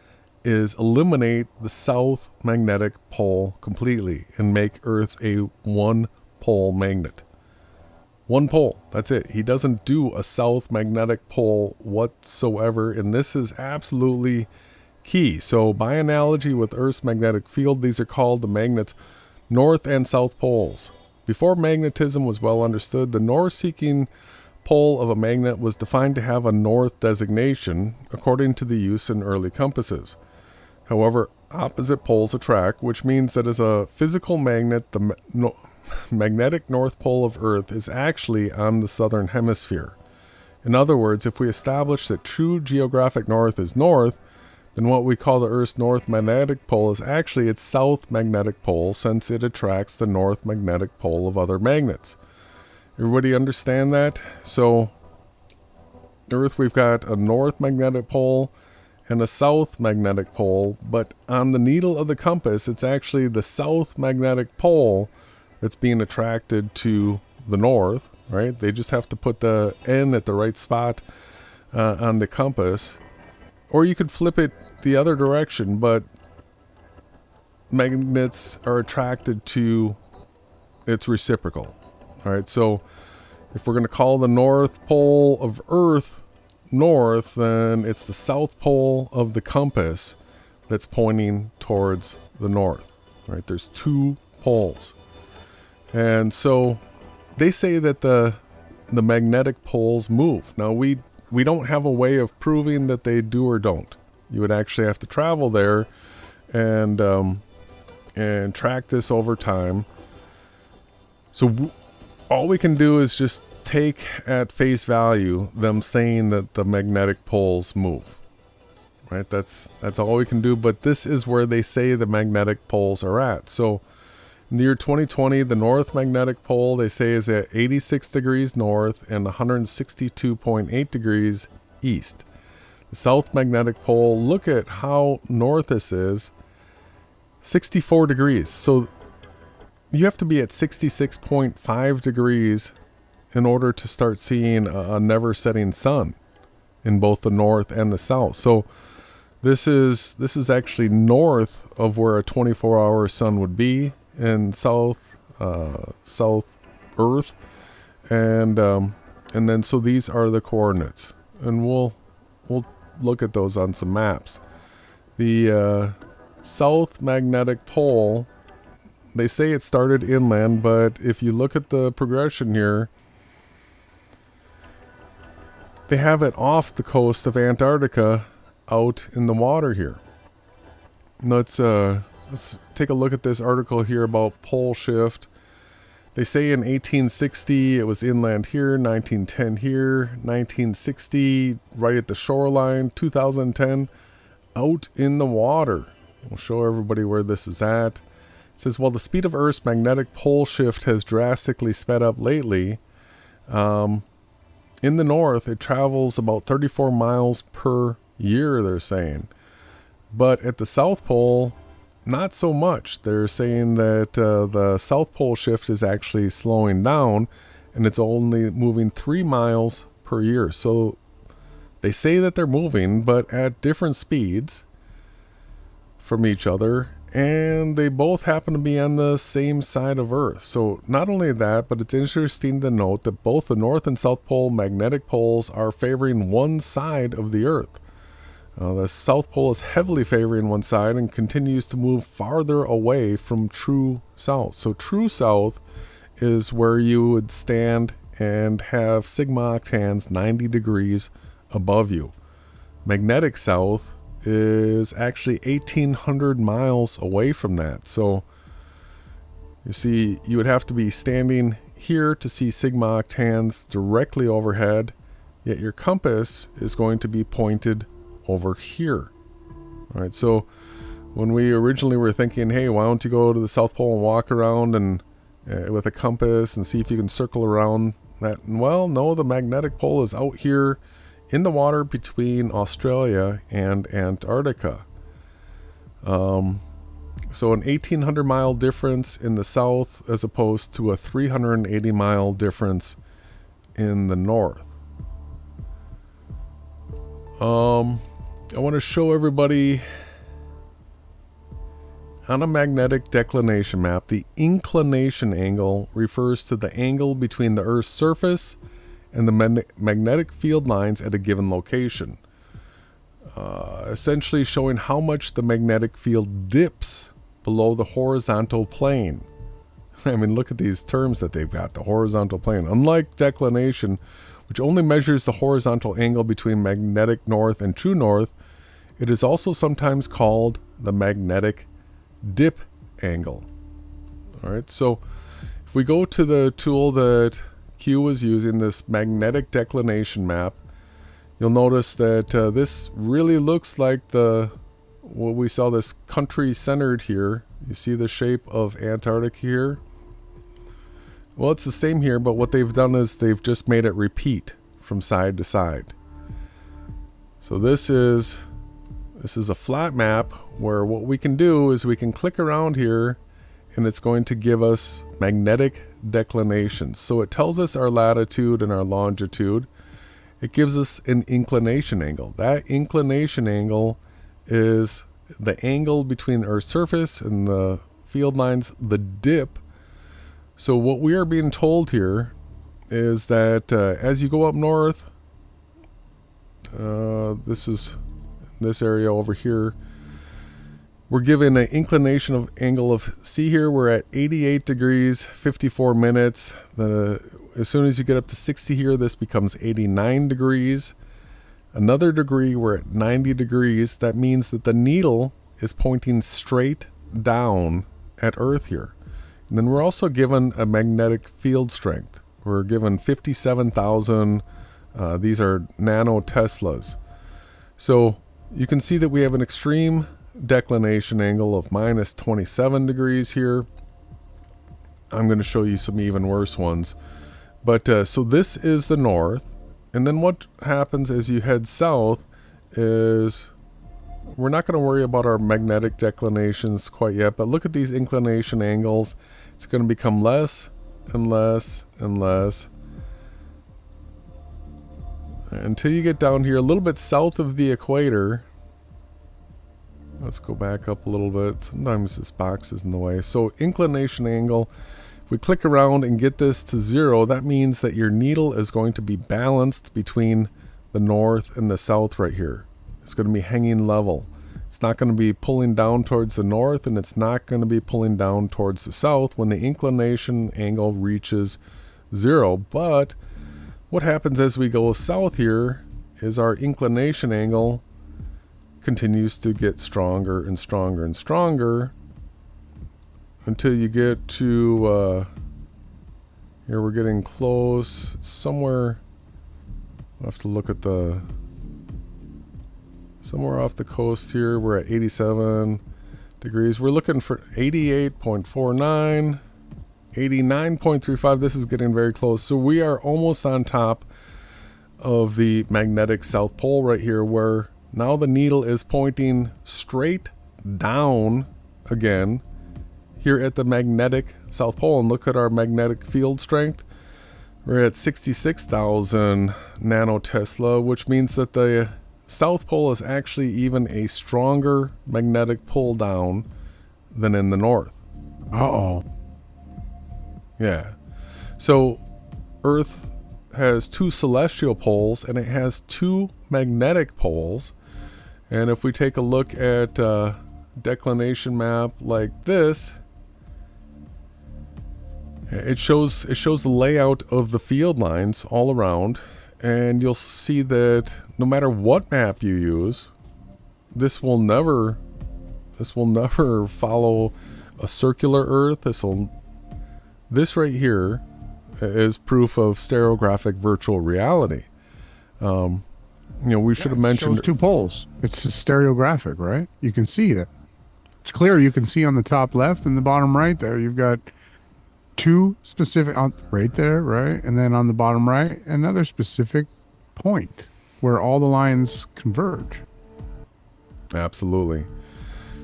is eliminate the south magnetic pole completely and make Earth a 1-pole magnet. 1 pole, that's it. He doesn't do a south magnetic pole whatsoever, and this is absolutely key. So by analogy with Earth's magnetic field, these are called the magnet's north and south poles. Before magnetism was well understood, the north-seeking pole of a magnet was defined to have a north designation according to the use in early compasses. However, opposite poles attract, which means that as a physical magnet, the magnetic north pole of Earth is actually on the southern hemisphere. In other words, if we establish that true geographic north is north, then what we call the Earth's north magnetic pole is actually its south magnetic pole, since it attracts the north magnetic pole of other magnets. Everybody understand that? So, Earth, we've got a north magnetic pole and a south magnetic pole, but on the needle of the compass, it's actually the south magnetic pole that's being attracted to the north, right? They just have to put the N at the right spot on the compass. Or you could flip it the other direction, but magnets are attracted to its reciprocal. All right, so if we're going to call the north pole of Earth north, then it's the south pole of the compass that's pointing towards the north. All right, there's 2 poles. And so they say that the magnetic poles move. Now, we don't have a way of proving that they do or don't. You would actually have to travel there and track this over time. So all we can do is just take at face value them saying that the magnetic poles move. Right? That's all we can do, but this is where they say the magnetic poles are at. So in the year 2020, the north magnetic pole, they say, is at 86 degrees north and 162.8 degrees east. The south magnetic pole, look at how north this is, 64 degrees. So you have to be at 66.5 degrees in order to start seeing a never setting sun in both the north and the south. So this is actually north of where a 24-hour sun would be in south Earth, and then so these are the coordinates, and we'll look at those on some maps. The south magnetic pole, they say it started inland, but if you look at the progression here, they have it off the coast of Antarctica, out in the water here. Let's take a look at this article here about pole shift. They say in 1860 it was inland here, 1910 here, 1960 right at the shoreline, 2010 out in the water. We'll show everybody where this is at. It says, while the speed of Earth's magnetic pole shift has drastically sped up lately, in the north it travels about 34 miles per year, they're saying. But at the South Pole, not so much. They're saying that the South Pole shift is actually slowing down, and it's only moving 3 miles per year. So they say that they're moving, but at different speeds from each other, and they both happen to be on the same side of Earth. So not only that, but it's interesting to note that both the North and South Pole magnetic poles are favoring one side of the Earth. The South Pole is heavily favoring one side and continues to move farther away from true south. So true south is where you would stand and have sigma octans 90 degrees above you. Magnetic south is actually 1,800 miles away from that. So you see, you would have to be standing here to see sigma octans directly overhead, yet your compass is going to be pointed over here. All right, so when we originally were thinking, hey, why don't you go to the South Pole and walk around and with a compass and see if you can circle around that? Well, no, the magnetic pole is out here in the water between Australia and Antarctica. So an 1,800 mile difference in the south as opposed to a 380 mile difference in the north. I want to show everybody on a magnetic declination map, the inclination angle refers to the angle between the Earth's surface and the magnetic field lines at a given location. Essentially showing how much the magnetic field dips below the horizontal plane. I mean, look at these terms that they've got, the horizontal plane. Unlike declination, which only measures the horizontal angle between magnetic north and true north, it is also sometimes called the magnetic dip angle. All right, so if we go to the tool that Q was using, this magnetic declination map, you'll notice that this really looks like what we saw, this country centered here. You see the shape of Antarctica here? Well, it's the same here, but what they've done is they've just made it repeat from side to side. So this is a flat map where what we can do is we can click around here and it's going to give us magnetic declinations. So it tells us our latitude and our longitude. It gives us an inclination angle. That inclination angle is the angle between the Earth's surface and the field lines, the dip. So what we are being told here is that as you go up north, this is this area over here, we're given an inclination of angle of, see here, we're at 88 degrees, 54 minutes. As soon as you get up to 60 here, this becomes 89 degrees. Another degree, we're at 90 degrees. That means that the needle is pointing straight down at Earth here. And then we're also given a magnetic field strength. We're given 57,000. These are nano Teslas. So you can see that we have an extreme declination angle of minus 27 degrees here. I'm going to show you some even worse ones. But so this is the north. And then what happens as you head south is we're not going to worry about our magnetic declinations quite yet. But look at these inclination angles. It's going to become less and less and less until you get down here a little bit south of the equator. Let's go back up a little bit. Sometimes this box is in the way. So inclination angle, if we click around and get this to 0, that means that your needle is going to be balanced between the north and the south right here. It's going to be hanging level. It's not going to be pulling down towards the north, and it's not going to be pulling down towards the south when the inclination angle reaches 0. But what happens as we go south here is our inclination angle continues to get stronger and stronger and stronger until you get to here. We're getting close. It's somewhere, I'll have to look at the somewhere off the coast here. We're at 87 degrees. We're looking for 88.49, 89.35. This is getting very close. So we are almost on top of the magnetic South Pole right here, where now the needle is pointing straight down again here at the magnetic South Pole. And look at our magnetic field strength. We're at 66,000 nanotesla, which means that the South Pole is actually even a stronger magnetic pull down than in the north. Uh-oh. Yeah. So Earth has 2 celestial poles and it has 2 magnetic poles. And if we take a look at a declination map like this, it shows the layout of the field lines all around. And you'll see that no matter what map you use, this will never follow a circular Earth. This right here is proof of stereographic virtual reality. You know, we should have mentioned 2 poles. It's stereographic, right? You can see that. It's clear. You can see on the top left and the bottom right there. You've got 2 specific right there, right? And then on the bottom right, another specific point where all the lines converge. Absolutely.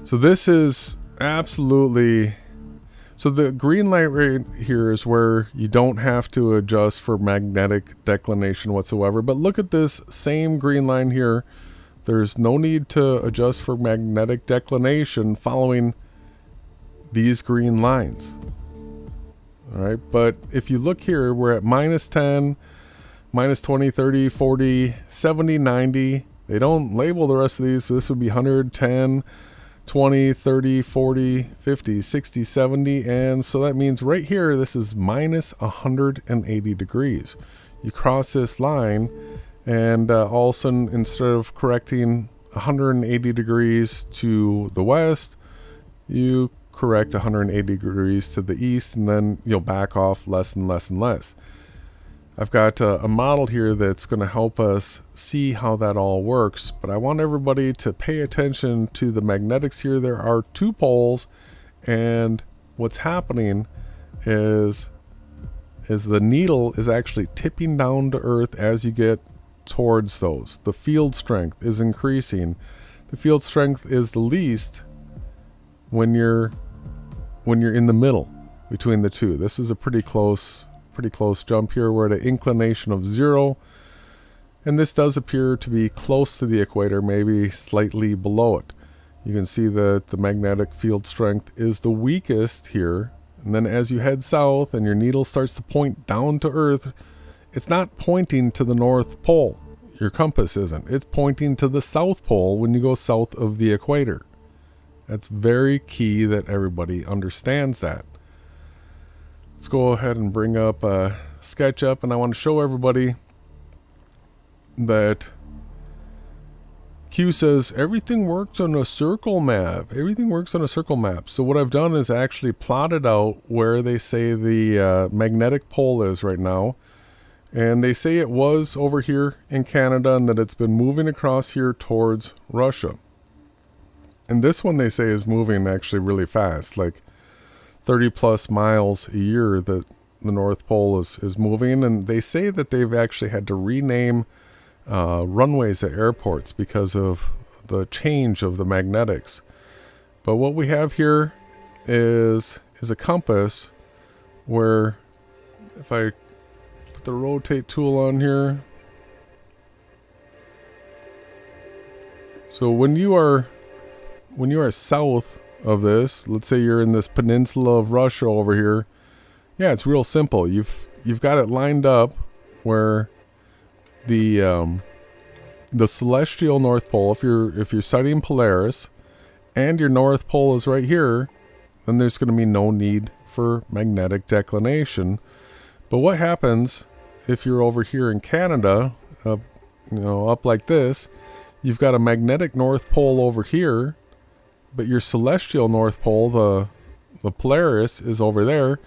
So this is absolutely, so the green light right here is where you don't have to adjust for magnetic declination whatsoever. But look at this same green line here. There's no need to adjust for magnetic declination following these green lines. All right, but if you look here, we're at minus 10, minus 20, 30, 40, 70, 90. They don't label the rest of these, so this would be 100, 10, 20, 30, 40, 50, 60, 70. And so that means right here, this is minus 180 degrees. You cross this line, and all of a sudden, instead of correcting 180 degrees to the west, you correct 180 degrees to the east, and then you'll back off less and less and less. I've got a model here that's going to help us see how that all works, but I want everybody to pay attention to the magnetics here. There are 2 poles, and what's happening is the needle is actually tipping down to Earth as you get towards those. The field strength is increasing. The field strength is the least when you're in the middle between the 2. This is a pretty close jump here. We're at an inclination of 0, and this does appear to be close to the equator, maybe slightly below it. You can see that the magnetic field strength is the weakest here, and then as you head south and your needle starts to point down to Earth, it's not pointing to the North Pole. Your compass isn't. It's pointing to the South Pole when you go south of the equator. That's very key that everybody understands that. Let's go ahead and bring up SketchUp, and I want to show everybody that Q says, everything works on a circle map. Everything works on a circle map. So what I've done is actually plotted out where they say the magnetic pole is right now. And they say it was over here in Canada and that it's been moving across here towards Russia. And this one they say is moving actually really fast, like 30 plus miles a year that the North Pole is moving. And they say that they've actually had to rename runways at airports because of the change of the magnetics. But what we have here is a compass where if I put the rotate tool on here, so when you are south of this, let's say you're in this peninsula of Russia over here, yeah, it's real simple. You've got it lined up where the celestial North Pole, if you're sighting Polaris and your North Pole is right here, then there's going to be no need for magnetic declination. But what happens if you're over here in Canada, up like this, you've got a magnetic North Pole over here, but your celestial North Pole, the Polaris, is over there.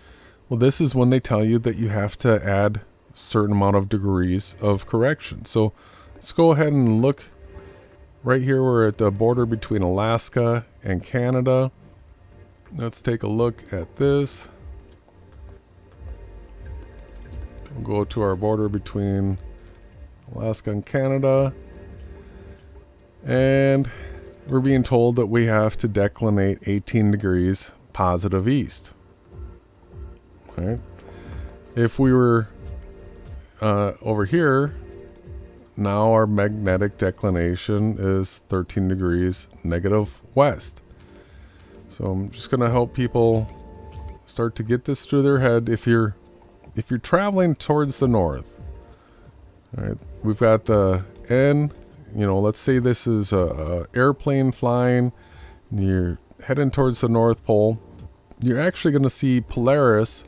Well, this is when they tell you that you have to add a certain amount of degrees of correction. So let's go ahead and look right here. We're at the border between Alaska and Canada. Let's take a look at this. We'll go to our border between Alaska and Canada. And we're being told that we have to declinate 18 degrees positive east. All right. If we were over here, now our magnetic declination is 13 degrees negative west. So I'm just going to help people start to get this through their head. If you're traveling towards the north, all right, we've got the N. Let's say this is a airplane flying, and you're heading towards the North Pole. You're actually going to see Polaris.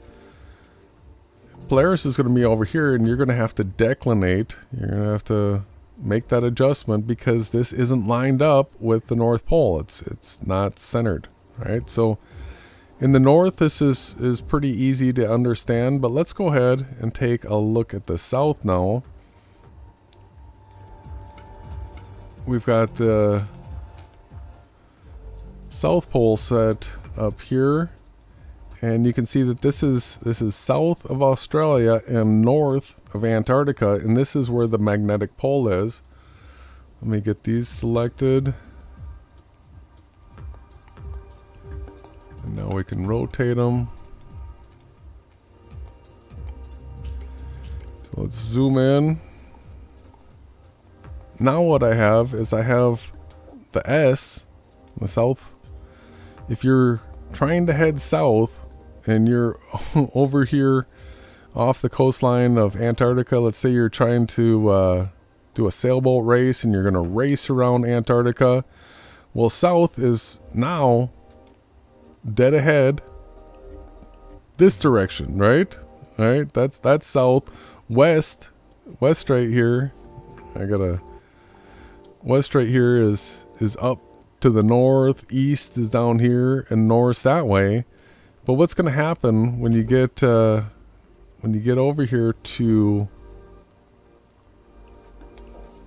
Polaris is going to be over here, and you're going to have to declinate. You're going to have to make that adjustment because this isn't lined up with the North Pole. It's not centered, right? So in the north, this is pretty easy to understand, but let's go ahead and take a look at the south now. We've got the South Pole set up here, and you can see that this is south of Australia and north of Antarctica, and this is where the magnetic pole is. Let me get these selected. And now we can rotate them. So let's zoom in. Now what I have is I have the S, the south. If you're trying to head south and you're over here off the coastline of Antarctica, let's say you're trying to do a sailboat race and you're going to race around Antarctica. Well, south is now dead ahead this direction, right? All right, that's south. West right here. West right here is up to the north, east is down here, and north that way. But what's going to happen when you get over here to,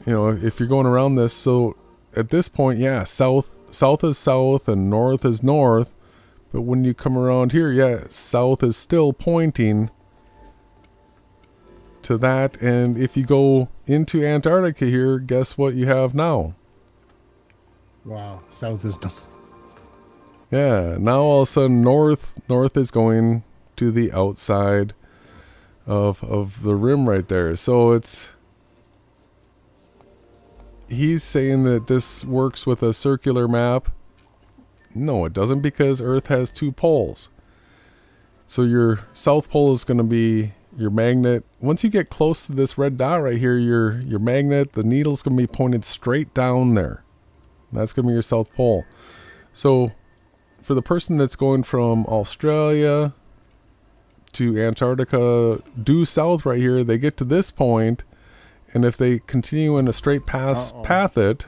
if you're going around this, so at this point, yeah, south is south and north is north. But when you come around here, yeah, south is still pointing to that. And if you go into Antarctica here, guess what you have now? Wow, south is just... Yeah, now all of a sudden north is going to the outside of the rim right there. So he's saying that this works with a circular map. No, it doesn't, because Earth has two poles. So your south pole is going to be your magnet. Once you get close to this red dot right here, your magnet, the needle's going to be pointed straight down there. That's going to be your south pole. So for the person that's going from Australia to Antarctica due south right here, they get to this point, and if they continue in a straight path it,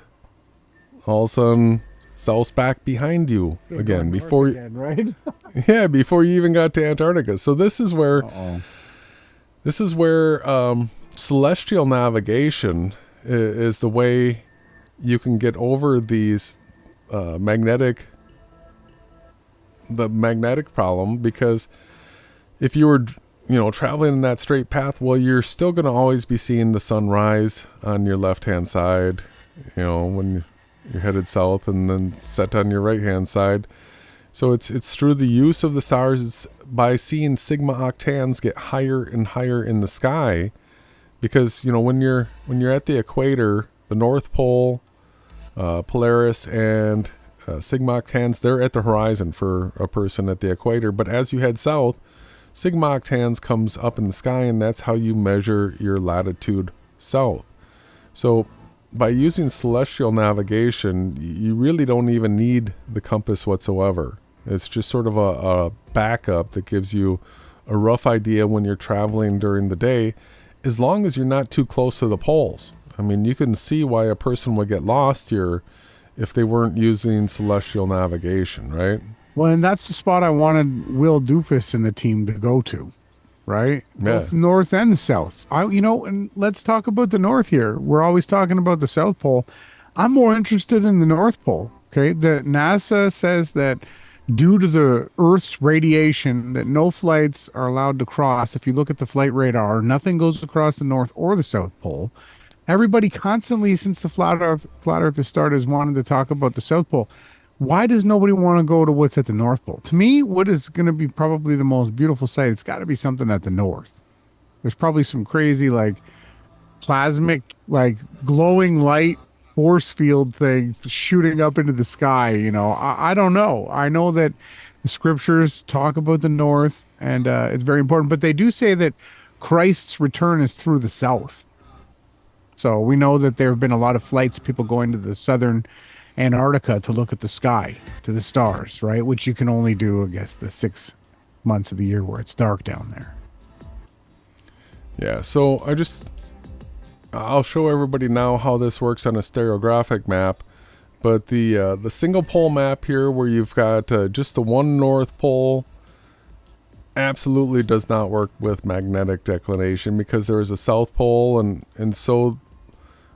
all of a sudden, south's back behind you again before right? yeah, before you even got to Antarctica. So this is where celestial navigation is the way you can get over these magnetic problem, because if you were traveling in that straight path, well, you're still going to always be seeing the sun rise on your left hand side, when you're headed south, and then set on your right hand side. So it's through the use of the stars, it's by seeing sigma octans get higher and higher in the sky, because when you're at the equator, the North Pole, Polaris, and sigma octans, they're at the horizon for a person at the equator. But as you head south, sigma octans comes up in the sky, and that's how you measure your latitude south. So by using celestial navigation, you really don't even need the compass whatsoever. It's just sort of a backup that gives you a rough idea when you're traveling during the day, as long as you're not too close to the poles. I mean, you can see why a person would get lost here if they weren't using celestial navigation, right? Well, and that's the spot I wanted Will Doofus and the team to go to, right? Yeah. Both north and the south. And let's talk about the north here. We're always talking about the South Pole. I'm more interested in the North Pole. Okay, the NASA says that due to the Earth's radiation, that no flights are allowed to cross. If you look at the flight radar, nothing goes across the North or the South Pole. Everybody constantly, since the flat Earth started, has wanted to talk about the South Pole. Why does nobody want to go to what's at the North Pole? To me, what is going to be probably the most beautiful sight, it's got to be something at the North. There's probably some crazy, plasmic, glowing light force field thing shooting up into the sky. I don't know. I know that the scriptures talk about the North, and it's very important. But they do say that Christ's return is through the South. So we know that there have been a lot of flights, people going to the southern Antarctica to look at the sky, to the stars, right? Which you can only do, I guess, the 6 months of the year where it's dark down there. Yeah, so I'll show everybody now how this works on a stereographic map. But the single pole map here, where you've got just the one North Pole, absolutely does not work with magnetic declination, because there is a South Pole, and so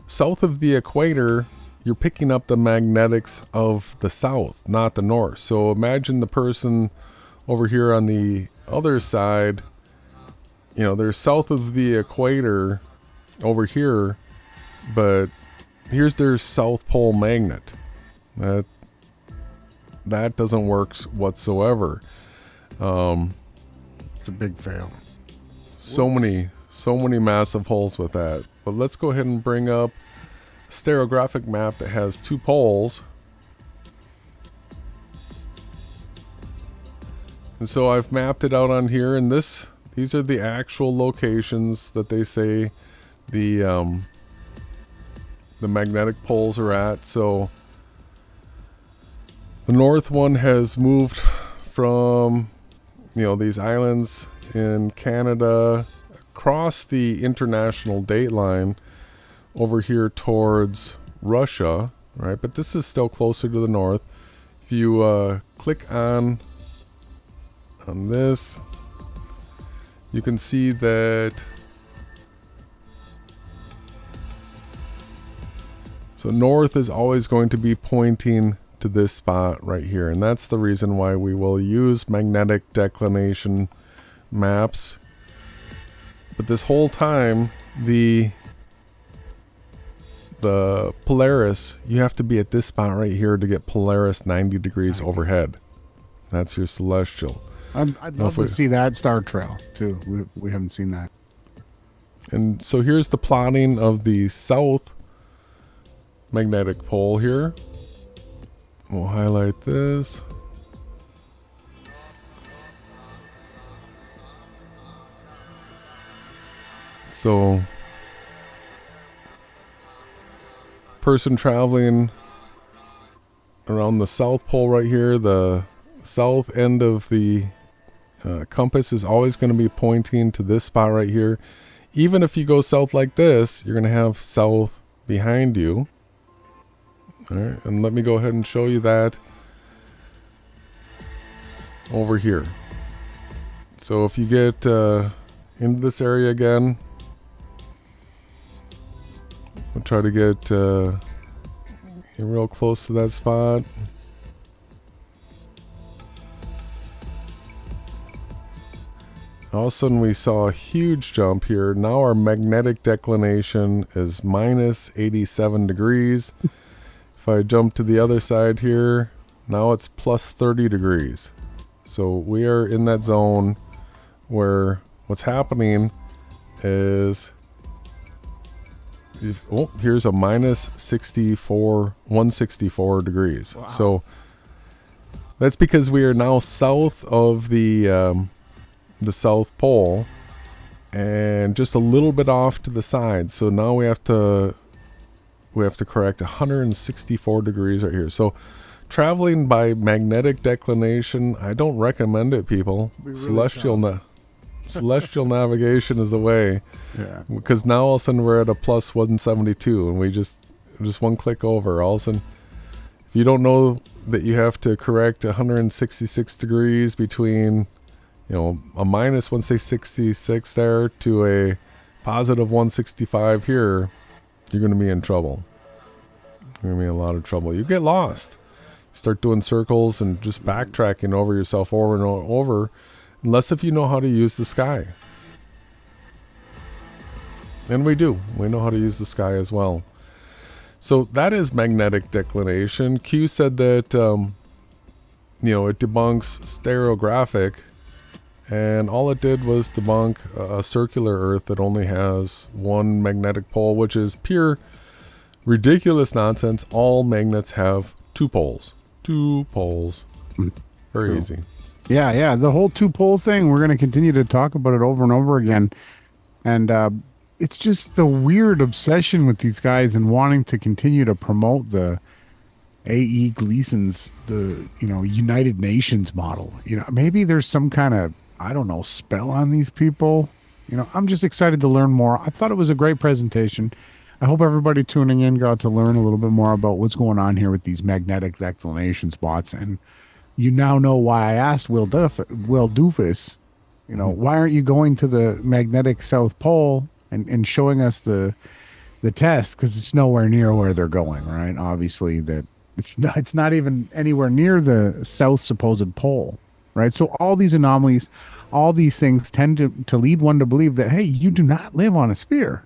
south of the equator, you're picking up the magnetics of the south, not the north. So imagine the person over here on the other side, they're south of the equator over here, but here's their South Pole magnet. That doesn't work whatsoever. It's a big fail. So many massive holes with that. But let's go ahead and bring up a stereographic map that has 2 poles. And so I've mapped it out on here, and these are the actual locations that they say the magnetic poles are at. So the north one has moved from these islands in Canada across the international date line over here towards Russia, right? But this is still closer to the north. If you click on this, you can see that. So north is always going to be pointing to this spot right here, and that's the reason why we will use magnetic declination maps. But this whole time, the Polaris, you have to be at this spot right here to get Polaris 90 degrees overhead. That's your celestial. I'd love to see that star trail too. We haven't seen that. And so here's the plotting of the south magnetic pole here. We'll highlight this. So person traveling around the South Pole right here, the south end of the compass is always going to be pointing to this spot right here. Even if you go south like this, you're going to have south behind you. All right, and let me go ahead and show you that over here. So if you get into this area again, we'll try to get real close to that spot. All of a sudden we saw a huge jump here. Now our magnetic declination is minus 87 degrees. If I jump to the other side here, now it's plus 30 degrees. So we are in that zone where what's happening is, here's a minus 164 degrees. Wow. So that's because we are now south of the South Pole and just a little bit off to the side. So now we have to correct 164 degrees right here. So traveling by magnetic declination, I don't recommend it, people. Really celestial navigation is the way. Yeah. Because now all of a sudden we're at a plus 172 and we just one click over. All of a sudden, if you don't know that you have to correct 166 degrees between, you know, a minus 166 there to a positive 165 here, you're going to be in trouble. You're going to be in a lot of trouble. You get lost. You start doing circles and just backtracking over yourself over and over, unless if you know how to use the sky. And we do. We know how to use the sky as well. So that is magnetic declination. Q said that, it debunks stereographic. And all it did was debunk a circular Earth that only has one magnetic pole, which is pure ridiculous nonsense. All magnets have two poles. Two poles. Very easy. Yeah. The whole two-pole thing, we're going to continue to talk about it over and over again. And it's just the weird obsession with these guys and wanting to continue to promote the A.E. Gleason's, United Nations model. Maybe there's some kind of, spell on these people. I'm just excited to learn more. I thought it was a great presentation. I hope everybody tuning in got to learn a little bit more about what's going on here with these magnetic declination spots. And you now know why I asked Will Doofus, why aren't you going to the magnetic South Pole and showing us the test? Because it's nowhere near where they're going, right? Obviously, that it's not even anywhere near the south supposed pole, right? So all these anomalies, all these things tend to lead one to believe that, hey, you do not live on a sphere,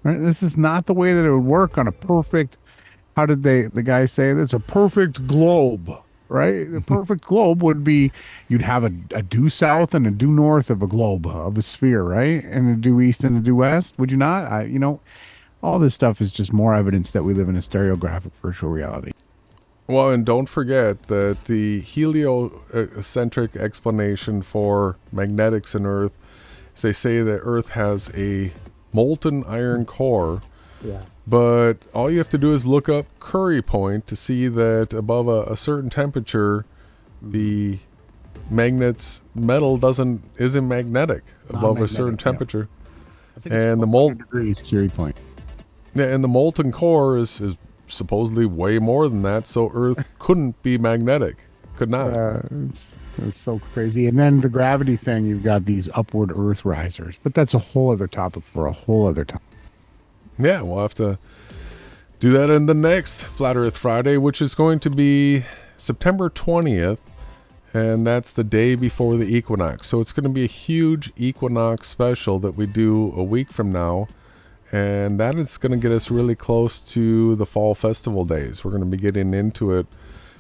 right? This is not the way that it would work on a perfect, how did the guy say it? It's a perfect globe, right? The perfect globe would be, you'd have a due south and a due north of a globe, of a sphere, right? And a due east and a due west, would you not? All this stuff is just more evidence that we live in a stereographic virtual reality. Well, and don't forget that the heliocentric explanation for magnetics in Earth is they say that Earth has a molten iron core. Yeah. But all you have to do is look up Curry Point to see that above a certain temperature, the metal isn't magnetic above a certain temperature. I think it's 100 degrees Curry Point. Yeah, and the molten core is supposedly way more than that, so Earth couldn't be magnetic. Could not. It's so crazy. And then the gravity thing, you've got these upward Earth risers. But that's a whole other topic for a whole other time. Yeah, we'll have to do that in the next Flat Earth Friday, which is going to be September 20th, and that's the day before the equinox. So it's going to be a huge equinox special that we do a week from now, and that is going to get us really close to the fall festival days. We're going to be getting into it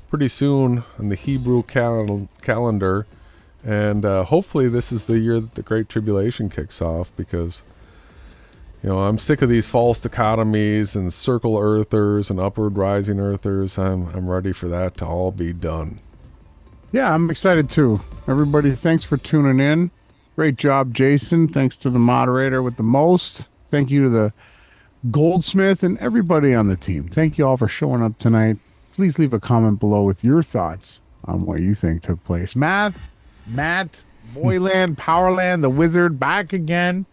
pretty soon on the Hebrew calendar, and hopefully this is the year that the Great Tribulation kicks off, because I'm sick of these false dichotomies and circle earthers and upward rising earthers. I'm ready for that to all be done. Yeah, I'm excited too. Everybody, thanks for tuning in. Great job, Jason. Thanks to the moderator with the most. Thank you to the Goldsmith and everybody on the team. Thank you all for showing up tonight. Please leave a comment below with your thoughts on what you think took place. Matt, Boylan, Powerland, the Wizard, back again.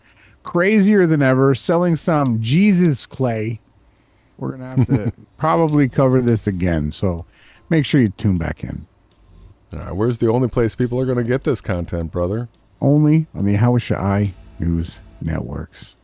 Crazier than ever, selling some Jesus clay. We're gonna have to probably cover this again. So make sure you tune back in. All right, where's the only place people are going to get this content, brother? Only on the Yahawashai News Networks.